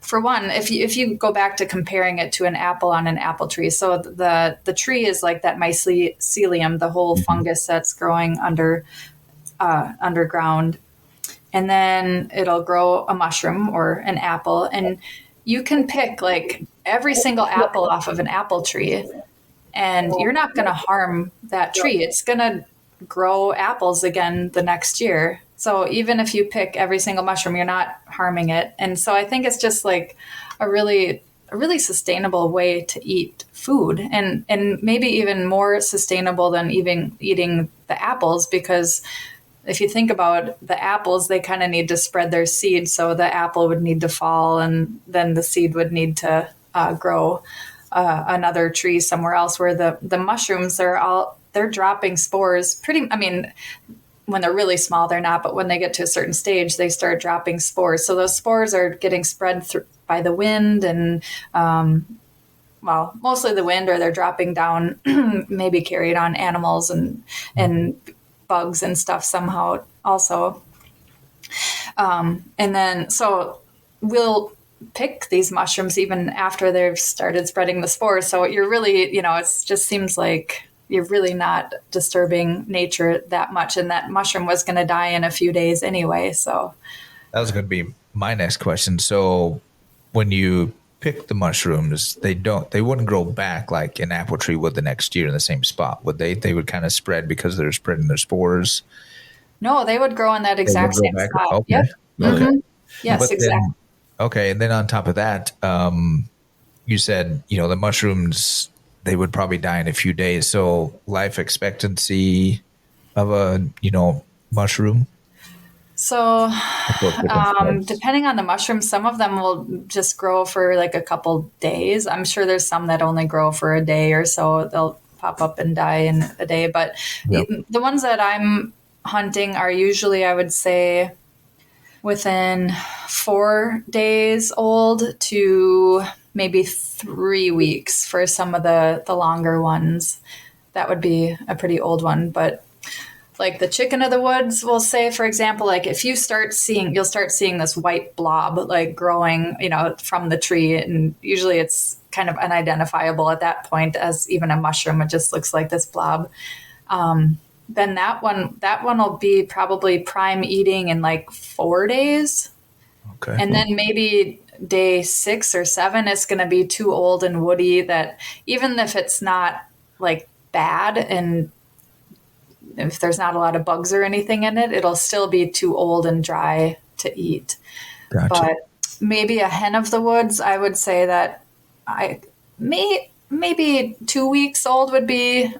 S3: for one, if you go back to comparing it to an apple on an apple tree, so the tree is like that mycelium, the whole fungus that's growing underground, and then it'll grow a mushroom or an apple, and you can pick every single apple off of an apple tree, and you're not going to harm that tree. It's going to grow apples again the next year. So even if you pick every single mushroom, you're not harming it. And so I think it's just a really sustainable way to eat food, and maybe even more sustainable than even eating the apples, because if you think about the apples, they kind of need to spread their seed. So the apple would need to fall, and then the seed would need to grow another tree somewhere else, where the mushrooms they're dropping spores when they're really small, they're not, but when they get to a certain stage, they start dropping spores. So those spores are getting spread by the wind and, mostly the wind, or they're dropping down, maybe carried on animals and bugs and stuff somehow also. And then, so we'll pick these mushrooms even after they've started spreading the spores. So you're really, it just seems like you're really not disturbing nature that much. And that mushroom was going to die in a few days anyway. So
S1: that was going to be my next question. So when you pick the mushrooms, they wouldn't grow back like an apple tree would the next year in the same spot, would they? They would kind of spread because they're spreading their spores.
S3: No, they would grow in that exact same spot.
S1: Okay.
S3: Yep.
S1: Okay.
S3: Mm-hmm. Yes, exactly.
S1: And then on top of that, you said, the mushrooms, they would probably die in a few days. So life expectancy of a, mushroom?
S3: So depending on the mushroom, some of them will just grow for a couple days. I'm sure there's some that only grow for a day or so. They'll pop up and die in a day. But the ones that I'm hunting are usually, I would say, within 4 days old to maybe 3 weeks for some of the longer ones. That would be a pretty old one. But the chicken of the woods, we'll say, for example, if you'll start seeing this white blob growing, from the tree. And usually it's kind of unidentifiable at that point as even a mushroom. It just looks like this blob. Then that one will be probably prime eating in 4 days.
S1: Okay.
S3: And then maybe day 6 or 7, it's going to be too old and woody that even if it's not bad and if there's not a lot of bugs or anything in it, it'll still be too old and dry to eat.
S1: Gotcha.
S3: But maybe a hen of the woods, I would say that maybe 2 weeks old would be,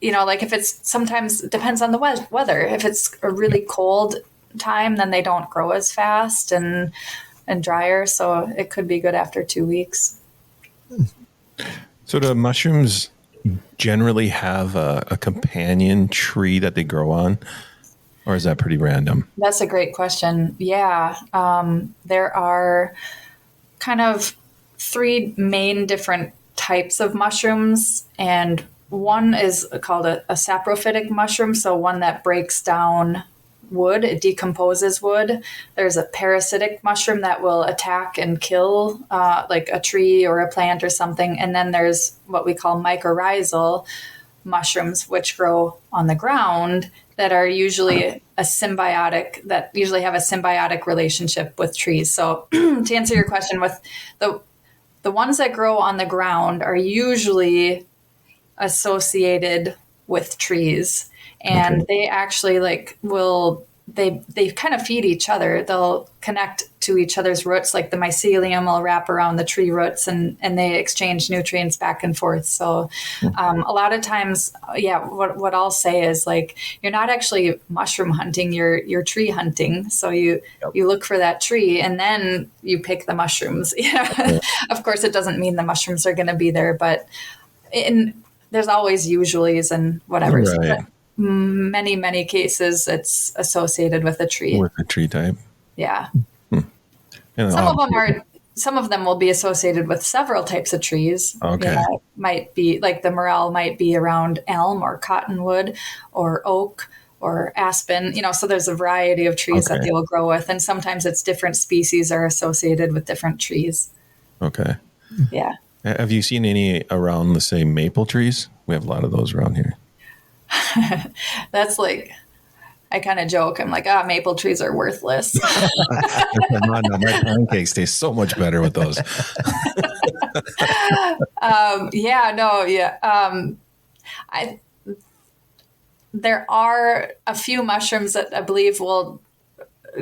S3: if it's, sometimes it depends on the weather. If it's a really cold time, then they don't grow as fast and drier. So it could be good after 2 weeks.
S2: So do mushrooms generally have a companion tree that they grow on, or is that pretty random?
S3: That's a great question. Yeah. There are kind of 3 main different types of mushrooms, and one is called a saprophytic mushroom, so one that breaks down wood, it decomposes wood. There's a parasitic mushroom that will attack and kill like a tree or a plant or something. And then there's what we call mycorrhizal mushrooms, which grow on the ground that are usually have a symbiotic relationship with trees. So to answer your question, with the ones that grow on the ground are usually associated with trees, and they actually they kind of feed each other. They'll connect to each other's roots, like the mycelium will wrap around the tree roots, and they exchange nutrients back and forth. So a lot of times, what I'll say is, like, you're not actually mushroom hunting, you're tree hunting. So you look for that tree and then you pick the mushrooms. Of course, it doesn't mean the mushrooms are going to be there, but there's always usuallys and whatever.
S2: Right.
S3: But many cases it's associated with a tree.
S2: With a tree type.
S3: Yeah.
S2: And
S3: Some of them will be associated with several types of trees.
S2: Okay.
S3: It might be like the morel might be around elm or cottonwood or oak or aspen, so there's a variety of trees that they will grow with. And sometimes it's different species are associated with different trees.
S2: Okay.
S3: Yeah.
S2: Have you seen any around the same maple trees? We have a lot of those around here.
S3: That's like, I kind of joke. I'm like, maple trees are worthless.
S2: My pancakes taste so much better with those.
S3: There are a few mushrooms that I believe will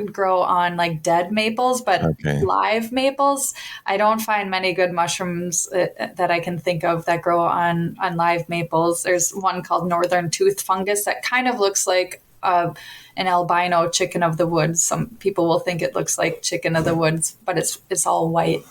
S3: grow on like dead maples, but live maples, I don't find many good mushrooms that I can think of that grow on live maples. There's one called northern tooth fungus that kind of looks like an albino chicken of the woods. Some people will think it looks like chicken of the woods, but it's all white.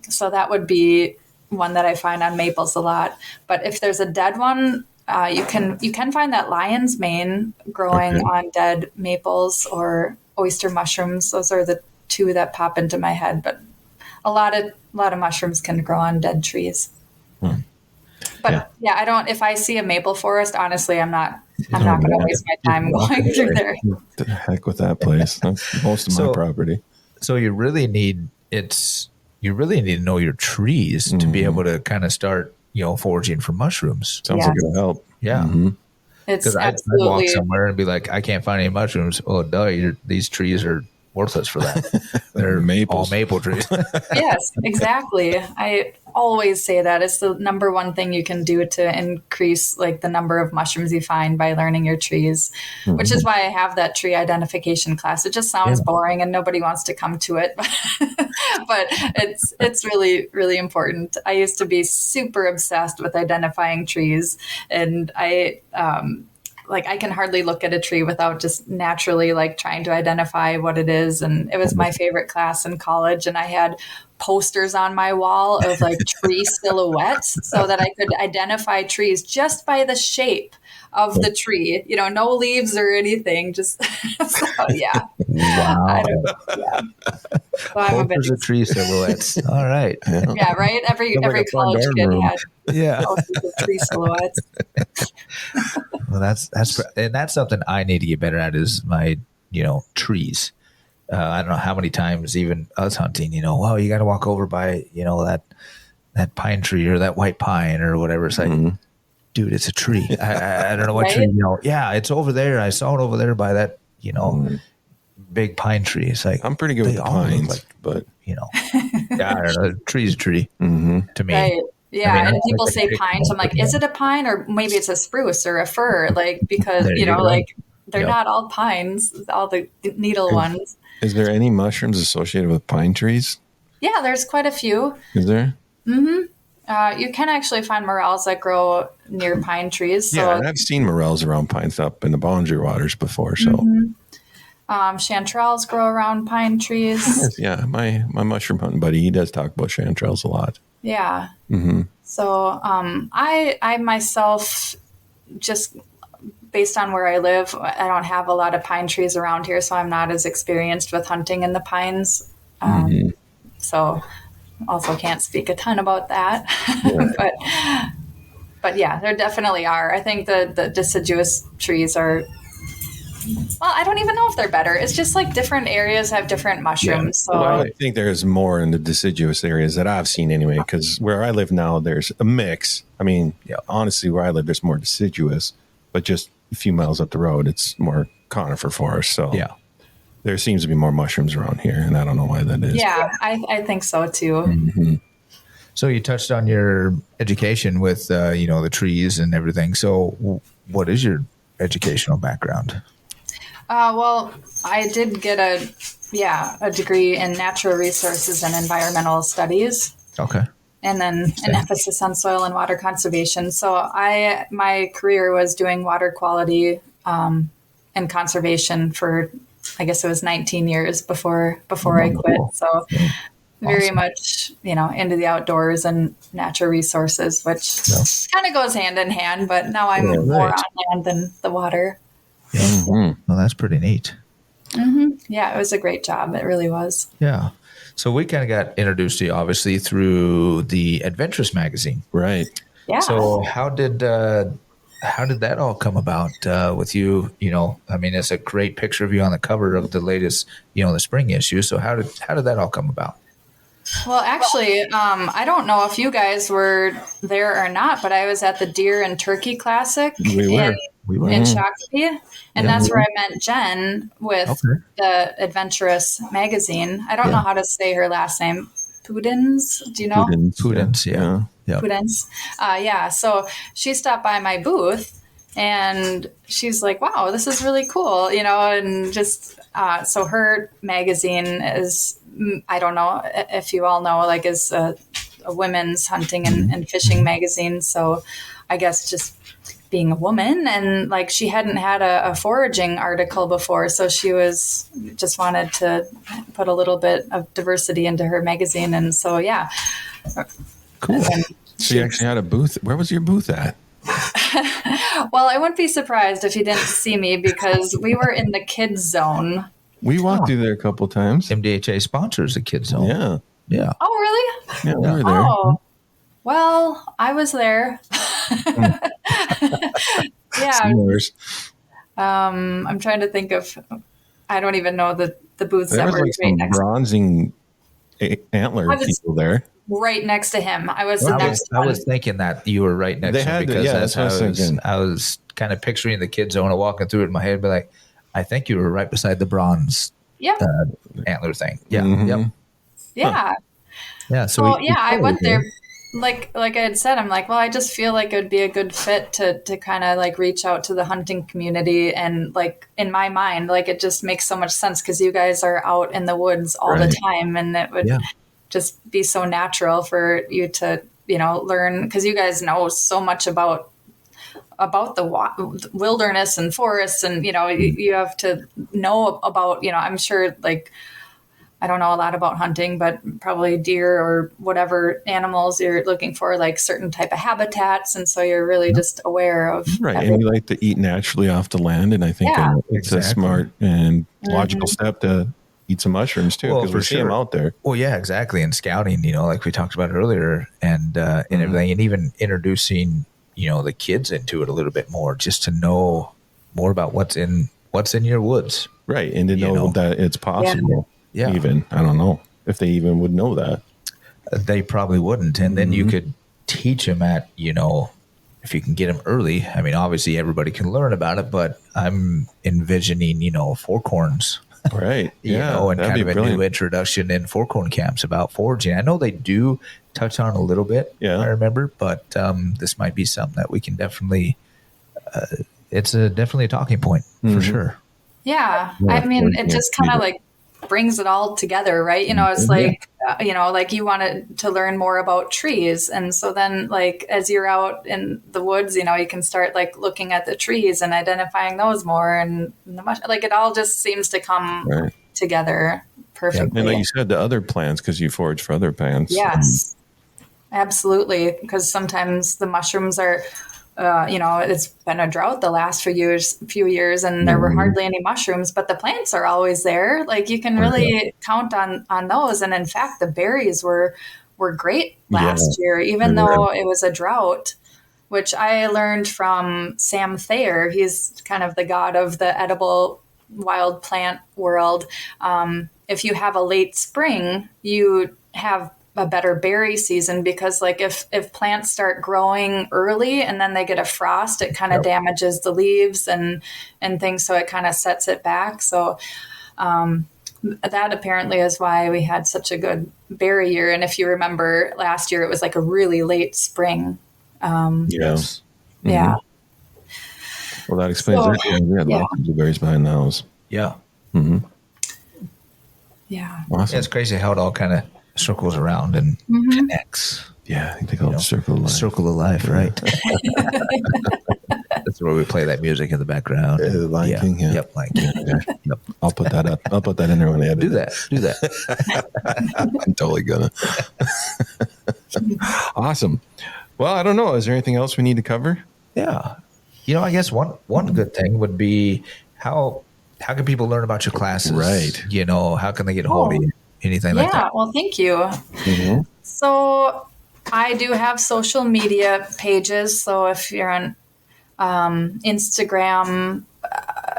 S3: So that would be one that I find on maples a lot. But if there's a dead one, you can find that lion's mane growing on dead maples or oyster mushrooms. Those are the two that pop into my head. But a lot of mushrooms can grow on dead trees. But I don't. If I see a maple forest, honestly, I'm not going to waste my time going through there.
S2: The heck with that place. That's most of my property.
S1: So you really need to know your trees to be able to kind of start foraging for mushrooms.
S2: Sounds like it'll help.
S1: Yeah.
S3: It's
S1: I'd walk somewhere and be like, I can't find any mushrooms. Oh, duh, these trees are worthless for that. They're all maple trees.
S3: Yes, exactly. I always say that it's the number one thing you can do to increase like the number of mushrooms you find by learning your trees, which is why I have that tree identification class. It just sounds boring and nobody wants to come to it, but it's really, really important. I used to be super obsessed with identifying trees, and I can hardly look at a tree without just naturally like trying to identify what it is. And it was my favorite class in college. And I had posters on my wall of like tree silhouettes so that I could identify trees just by the shape of the tree, no leaves or anything. Just, yeah.
S1: Wow.
S3: So I'm a bit
S1: of tree silhouettes. All right.
S3: Yeah, right. Every college kid had posters of tree silhouettes.
S1: Well, that's something I need to get better at is my, trees. I don't know how many times even us hunting, you got to walk over by, that pine tree or that white pine or whatever. It's like, dude, it's a tree. I don't know what tree, Yeah, it's over there. I saw it over there by that, big pine tree. It's like,
S2: I'm pretty good with the pines, but
S1: I don't know. Tree's a tree to me.
S3: Right. Yeah, and people say pine, so I'm like, is it a pine or maybe it's a spruce or a fir? Like, because they're not all pines, all the needle ones.
S2: Is there any mushrooms associated with pine trees?
S3: Yeah, there's quite a few.
S2: Is there?
S3: Mm-hmm. You can actually find morels that grow near pine trees. So.
S2: Yeah, and I've seen morels around pines up in the boundary waters before. So,
S3: chanterelles grow around pine trees.
S2: Yeah, my mushroom hunting buddy, he does talk about chanterelles a lot.
S3: Yeah. Mm-hmm. So I myself, just based on where I live, I don't have a lot of pine trees around here, so I'm not as experienced with hunting in the pines. So also can't speak a ton about that. But yeah, there definitely are. I think the deciduous trees are, well, I don't even know if they're better. It's just like different areas have different mushrooms. So
S2: Well, I think there's more in the deciduous areas that I've seen anyway, because where I live now, there's a mix. I mean, honestly, where I live, there's more deciduous, but just a few miles up the road, it's more conifer forest. So there seems to be more mushrooms around here, and I don't know why that is.
S3: Yeah, I think so too.
S2: Mm-hmm.
S1: So you touched on your education with, the trees and everything. So what is your educational background?
S3: Well, I did get a degree in natural resources and environmental studies.
S1: Okay.
S3: And then an emphasis on soil and water conservation. So my career was doing water quality and conservation for, I guess it was 19 years before I quit. So very much, into the outdoors and natural resources, which kind of goes hand in hand, but now I'm more on land than the water.
S1: Yeah. Mm-hmm. Well, that's pretty neat.
S3: Mm-hmm. Yeah, it was a great job. It really was.
S1: Yeah. So we kind of got introduced to you, obviously, through the Adventurous magazine.
S2: Right.
S3: Yeah.
S1: So how did that all come about with you? I mean, it's a great picture of you on the cover of the latest, the spring issue. So how did that all come about?
S3: Well, actually, I don't know if you guys were there or not, but I was at the Deer and Turkey Classic in Shakopee, and that's where I met Jen with the Adventurous magazine. I don't know how to say her last name. Pudens, do you know?
S1: Pudens, yeah.
S3: Pudens. So she stopped by my booth, and she's like, wow, this is really cool, and just, so her magazine is, I don't know if you all know, like, is a women's hunting and fishing magazine. So I guess just being a woman, and like she hadn't had a foraging article before, so she was just wanted to put a little bit of diversity into her magazine. And so
S2: cool. So you actually had a booth. Where was your booth at?
S3: Well, I wouldn't be surprised if you didn't see me, because we were in the kids zone.
S2: We walked through there a couple of times.
S1: MDHA sponsors the kids zone.
S2: Yeah.
S3: Oh, really?
S2: Yeah, we were there.
S3: Oh, well, I was there. Yeah. I'm trying to think of, I don't even know the booths that were
S2: like
S3: right next.
S2: Bronzing antler people there.
S3: Right next to him. I was
S1: I was thinking that you were right next to him, because
S2: that's what I was thinking.
S1: I was kind of picturing the kid zone and walking through it in my head, but like, I think you were right beside the bronze antler thing. Yeah.
S2: Mm-hmm.
S1: Yep.
S3: Yeah.
S1: Huh. Yeah. So
S3: I went there. Like I had said, I'm like, well, I just feel like it would be a good fit to kind of like reach out to the hunting community. And like in my mind, like it just makes so much sense, because you guys are out in the woods all the time, and it would just be so natural for you to, learn, because you guys know so much about the wilderness and forests, and, you have to know about, I'm sure, like, I don't know a lot about hunting, but probably deer or whatever animals you're looking for, like certain type of habitats. And so you're really just aware of.
S2: Right. Everything. And you like to eat naturally off the land. And I think it's a smart and logical step to eat some mushrooms too, because we see them out there.
S1: Well, yeah, exactly. And scouting, like we talked about earlier, and everything, and even introducing, the kids into it a little bit more, just to know more about what's in your woods.
S2: Right. And to know that it's possible. Yeah. Even, I don't know if they even would know that.
S1: They probably wouldn't. And then you could teach them at, if you can get them early. I mean, obviously everybody can learn about it, but I'm envisioning, forkhorns.
S2: Right. Yeah.
S1: And kind of a new introduction in forkhorn camps about foraging. I know they do touch on a little bit, I remember, but this might be something that we can definitely, it's definitely a talking point for sure.
S3: Yeah. I mean, it just kind of like brings it all together, right? It's like, like you wanted to learn more about trees. And so then like, as you're out in the woods, you can start like looking at the trees and identifying those more, and like it all just seems to come together perfectly.
S2: And like you said, the other plants, because you forage for other plants.
S3: Yes, absolutely. Because sometimes the mushrooms are, it's been a drought the last few years, and there were hardly any mushrooms, but the plants are always there. Like you can really count on those. And in fact, the berries were were great last year, even though it was a drought, which I learned from Sam Thayer. He's kind of the god of the edible wild plant world. If you have a late spring, you have a better berry season, because like if plants start growing early and then they get a frost, it kind of damages the leaves and things. So it kind of sets it back. So that apparently is why we had such a good berry year. And if you remember last year, it was like a really late spring.
S2: Yes.
S3: Yeah.
S2: Well, that explains that. Yeah, we had lots of blueberries behind the house.
S1: Yeah.
S3: Yeah.
S2: Awesome.
S1: Yeah, it's crazy how it all kind of circles around and connects.
S2: Yeah, I think they call it Circle of Life.
S1: Circle of Life, right? That's where we play that music in the background.
S2: The Lion King, yeah.
S1: Yep, Lion King.
S2: Okay. Yep. I'll put that up. I'll put that in there when I edit.
S1: Do that.
S2: I'm totally gonna. Awesome. Well, I don't know. Is there anything else we need to cover?
S1: Yeah. I guess one good thing would be how can people learn about your classes?
S2: Right.
S1: How can they get a hold of you? Anything like that?
S3: Yeah, well, thank you. So I do have social media pages. So if you're on Instagram,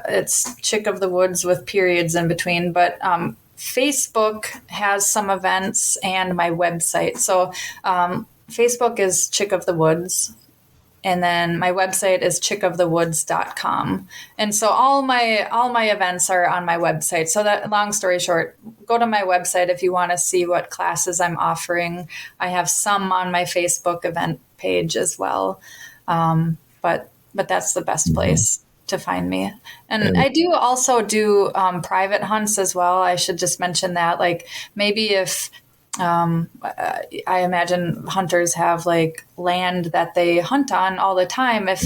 S3: it's Chick of the Woods with periods in between. But Facebook has some events, and my website. So Facebook is Chick of the Woods. And then my website is chickofthewoods.com. And so all my events are on my website. So that, long story short, go to my website if you want to see what classes I'm offering. I have some on my Facebook event page as well. But that's the best place to find me. And I do also do private hunts as well. I should just mention that, like, maybe if I imagine hunters have like land that they hunt on all the time. If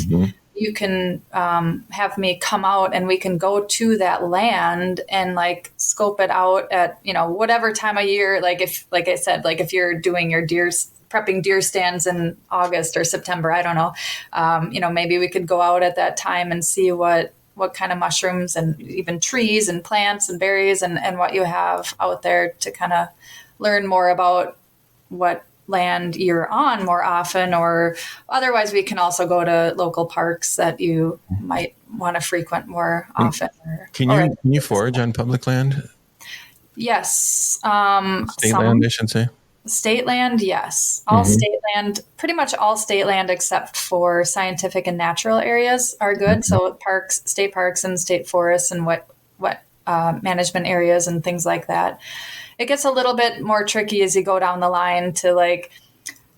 S3: you can have me come out and we can go to that land and like scope it out at, whatever time of year. Like like I said, if you're doing your prepping deer stands in August or September, I don't know, maybe we could go out at that time and see what kind of mushrooms and even trees and plants and berries and what you have out there to kind of learn more about what land you're on more often, or otherwise we can also go to local parks that you might want to frequent more often.
S2: Can you forage on public land?
S3: Yes.
S2: State land, I should say.
S3: State land, yes. All state land, pretty much all state land except for scientific and natural areas are good. So parks, state parks and state forests and what management areas and things like that. It gets a little bit more tricky as you go down the line to like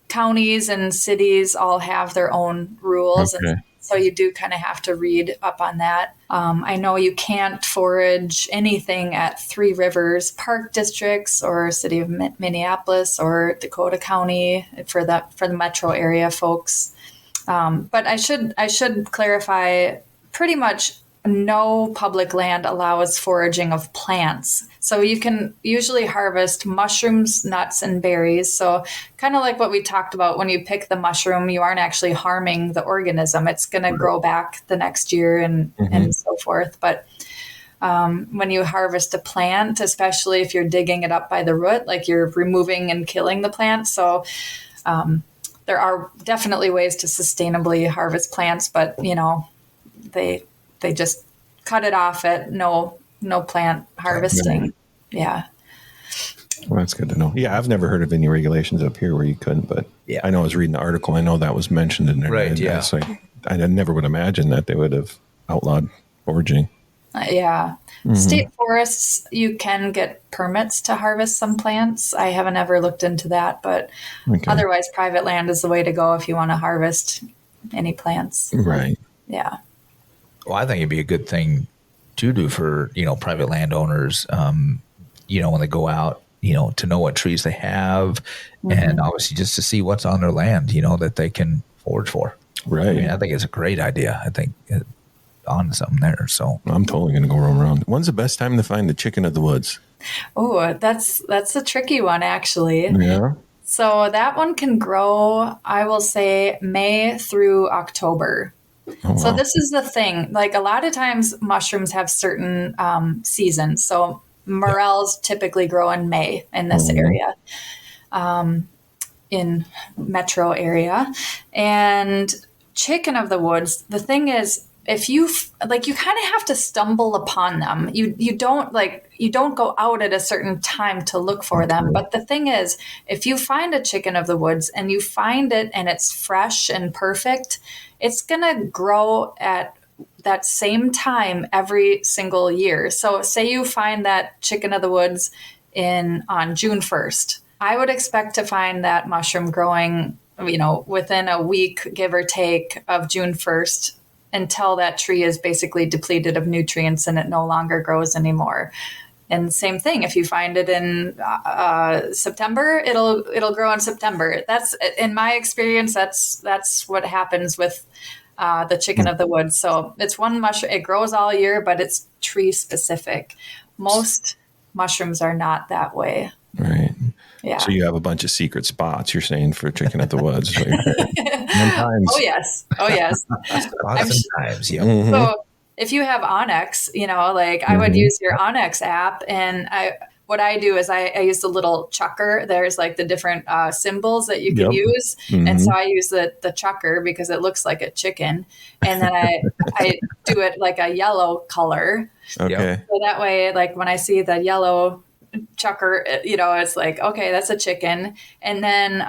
S3: counties and cities all have their own rules. Okay. And so you do kind of have to read up on that. I know you can't forage anything at Three Rivers Park Districts or City of Minneapolis or Dakota County for the metro area folks. But I should clarify, pretty much no public land allows foraging of plants. So you can usually harvest mushrooms, nuts, and berries. So kind of like what we talked about, when you pick the mushroom, you aren't actually harming the organism. It's going to grow back the next year and so forth. But when you harvest a plant, especially if you're digging it up by the root, like you're removing and killing the plant. So there are definitely ways to sustainably harvest plants, but they just cut it off at no plant harvesting. Yeah.
S2: Well, that's good to know. Yeah, I've never heard of any regulations up here where you couldn't, but I know I was reading the article. I know that was mentioned in there.
S1: Right, yeah.
S2: So I never would imagine that they would have outlawed foraging.
S3: State forests, you can get permits to harvest some plants. I haven't ever looked into that, but otherwise private land is the way to go if you want to harvest any plants.
S2: Right.
S3: Yeah.
S1: Well, I think it'd be a good thing to do for, private landowners, when they go out, to know what trees they have and obviously just to see what's on their land, that they can forage for.
S2: Right.
S1: I mean, I think it's a great idea. I think on something there. So
S2: I'm totally going to go roam around. When's the best time to find the chicken of the woods?
S3: Oh, that's a tricky one, actually.
S2: Yeah.
S3: So that one can grow, I will say, May through October. Oh, wow. So this is the thing. Like a lot of times mushrooms have certain seasons. So morels typically grow in May in this area. in metro area. And chicken of the woods, the thing is, if you you kind of have to stumble upon them. You don't go out at a certain time to look for them. But the thing is, if you find a chicken of the woods and you find it and it's fresh and perfect, it's gonna grow at that same time every single year. So say you find that chicken of the woods on June 1st. I would expect to find that mushroom growing, within a week, give or take, of June 1st, until that tree is basically depleted of nutrients and it no longer grows anymore. And same thing, if you find it in September, it'll grow in September. That's, in my experience, that's what happens with the chicken of the woods. So it's one mushroom. It grows all year, but it's tree specific. Most mushrooms are not that way.
S2: Right.
S3: Yeah.
S2: So you have a bunch of secret spots, you're saying, for chicken at the woods.
S3: Oh, yes.
S1: Sometimes, yeah.
S2: Mm-hmm.
S3: So if you have Onyx, I would use your Onyx app, and what I do is I use the little chucker. There's like the different symbols that you can use.
S2: Mm-hmm.
S3: And so I use the chucker because it looks like a chicken. And then I do it like a yellow color.
S2: Okay.
S3: So that way, like when I see the yellow chucker, it's like, okay, that's a chicken. And then,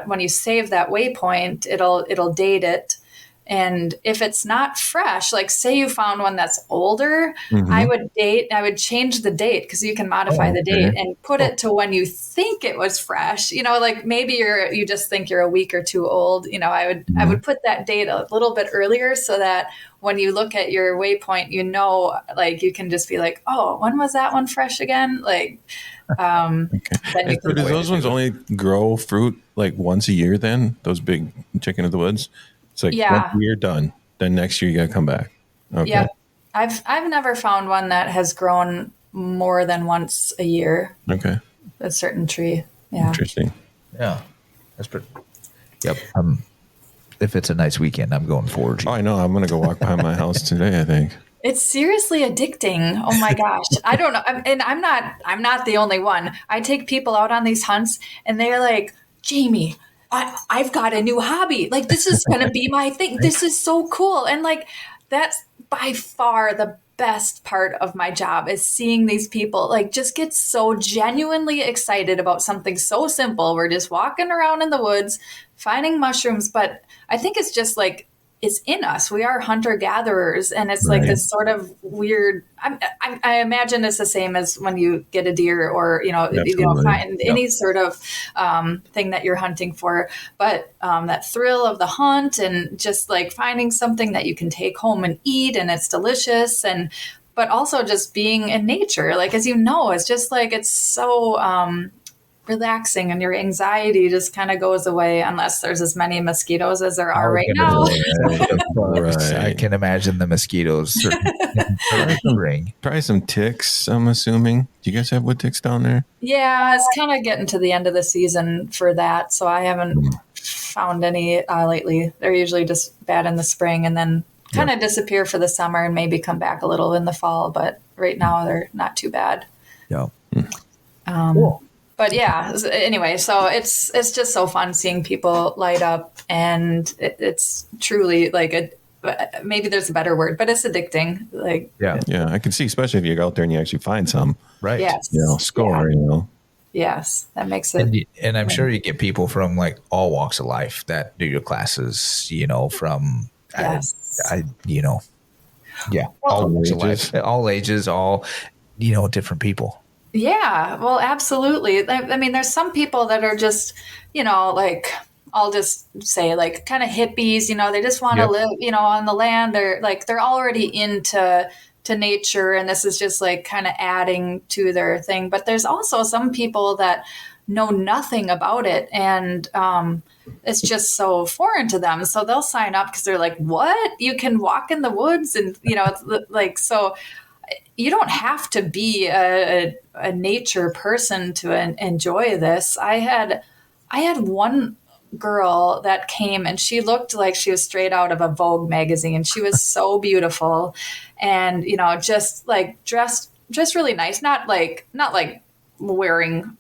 S3: when you save that waypoint, it'll date it. And if it's not fresh, like say you found one that's older, I would change the date, because you can modify the date and put it to when you think it was fresh. Like maybe you just think you're a week or two old. I would put that date a little bit earlier, so that when you look at your waypoint, you can just be like, oh, when was that one fresh again? Then you
S2: So do those ones only grow fruit like once a year then? Those big chicken of the woods? It's like once a year, done. Then next year you got to come back. Okay.
S3: Yep. I've never found one that has grown more than once a year.
S2: Okay.
S3: A certain tree. Yeah.
S2: Interesting.
S1: Yeah. That's pretty. Yep. If it's a nice weekend, I'm going foraging.
S2: Oh, I know. I'm going to go walk behind my house today, I think.
S3: It's seriously addicting. Oh my gosh. I don't know. And I'm not the only one. I take people out on these hunts and they're like, Jamie, I've got a new hobby. Like, this is going to be my thing. This is so cool. And that's by far the best part of my job, is seeing these people just get so genuinely excited about something so simple. We're just walking around in the woods, finding mushrooms. But I think it's just it's in us. We are hunter-gatherers, and it's this sort of weird. I imagine it's the same as when you get a deer, or find any sort of thing that you're hunting for. But that thrill of the hunt, and just finding something that you can take home and eat, and it's delicious, but also just being in nature, as it's just it's so relaxing, and your anxiety just kind of goes away, unless there's as many mosquitoes as there are right now.
S1: Right. I can imagine the mosquitoes.
S2: Probably some ticks, I'm assuming. Do you guys have wood ticks down there?
S3: Yeah, it's kind of getting to the end of the season for that, so I haven't found any lately. They're usually just bad in the spring, and then kind of disappear for the summer, and maybe come back a little in the fall. But right now, they're not too bad.
S1: Yeah.
S3: Cool. But yeah, anyway, so it's just so fun seeing people light up, and it's truly maybe there's a better word, but it's addicting.
S2: Yeah, I can see, especially if you go out there and you actually find some.
S1: Right.
S3: Yes.
S2: Score.
S3: Yes, that makes it.
S1: And I'm sure you get people from all walks of life that do your classes. From all walks of life, all ages, all different people.
S3: Yeah, well, absolutely. I mean, there's some people that are just, I'll just say kind of hippies, they just want to live, on the land. They're already into nature, and this is just kind of adding to their thing. But there's also some people that know nothing about it, and it's just so foreign to them. So they'll sign up because they're like, what? You can walk in the woods, and, so you don't have to be a nature person to enjoy this. I had one girl that came, and she looked like she was straight out of a Vogue magazine. She was so beautiful, and just dressed really nice. Not wearing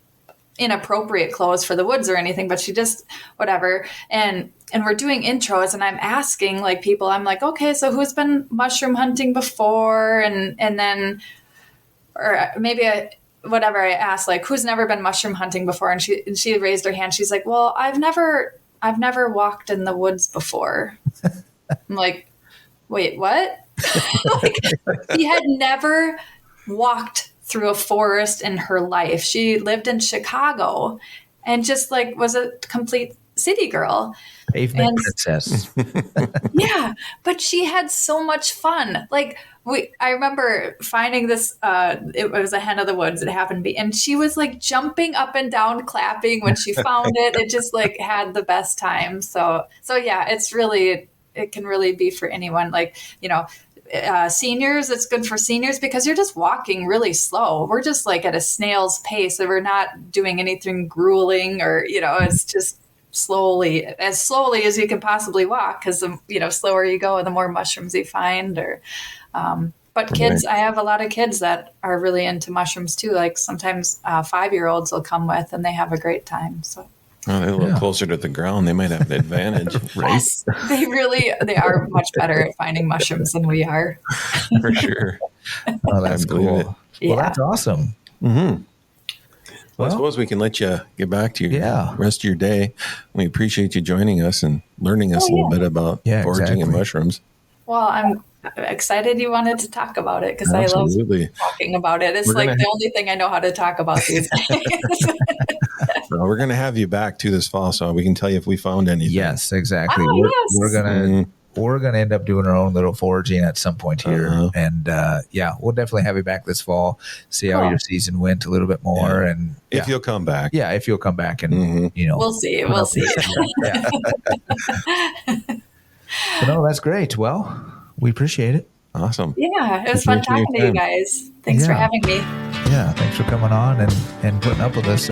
S3: inappropriate clothes for the woods or anything, but she just whatever. And we're doing intros, and I'm asking like people, I'm like, okay, so who's been mushroom hunting before? And then, or maybe whatever, I asked, like, who's never been mushroom hunting before? And she raised her hand. She's like, well, I've never walked in the woods before. I'm like, wait, what? Like, she had never walked through a forest in her life. She lived in Chicago and just like was a complete city girl.
S1: Pavement princess.
S3: Yeah, but she had so much fun. Like I remember finding this, it was a hen of the woods. It happened to be, and she was like jumping up and down, clapping when she found it. It just like had the best time. So yeah, it can really be for anyone. Like, seniors, it's good for seniors because you're just walking really slow. We're just like at a snail's pace, and we're not doing anything grueling or, it's just slowly as you can possibly walk, because the slower you go, the more mushrooms you find. But kids, I have a lot of kids that are really into mushrooms too. Like sometimes 5-year-olds will come with, and they have a great time. So
S2: they're a little closer to the ground. They might have an advantage. Right?
S3: Yes, they are much better at finding mushrooms than we are.
S2: For sure.
S1: Oh, that's cool. Well, that's awesome.
S2: Mm-hmm. Well, I suppose we can let you get back to your rest of your day. We appreciate you joining us and learning us a little bit about foraging and mushrooms.
S3: Well, I'm excited you wanted to talk about it because I love talking about it. It's the only thing I know how to talk about these days.
S2: Well, we're going to have you back to this fall, so we can tell you if we found anything.
S1: Yes, exactly. We're gonna end up doing our own little foraging at some point here, and we'll definitely have you back this fall. See how your season went a little bit more, and
S2: if you'll come back,
S1: if you'll come back, and
S3: we'll see. We'll see.
S1: No, that's great. Well, we appreciate it.
S2: Awesome.
S3: Yeah, it was fun talking to you guys. Thanks for having me.
S1: Yeah, thanks for coming on and putting up with us.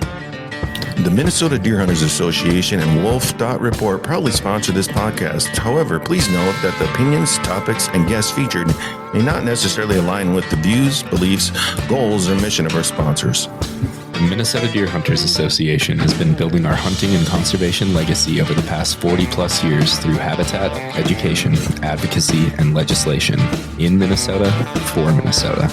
S2: The Minnesota Deer Hunters Association and wolf.report proudly sponsor this podcast. However, please note that the opinions, topics, and guests featured may not necessarily align with the views, beliefs, goals, or mission of our sponsors.
S4: The Minnesota Deer Hunters Association has been building our hunting and conservation legacy over the past 40-plus years through habitat, education, advocacy, and legislation in Minnesota for Minnesota.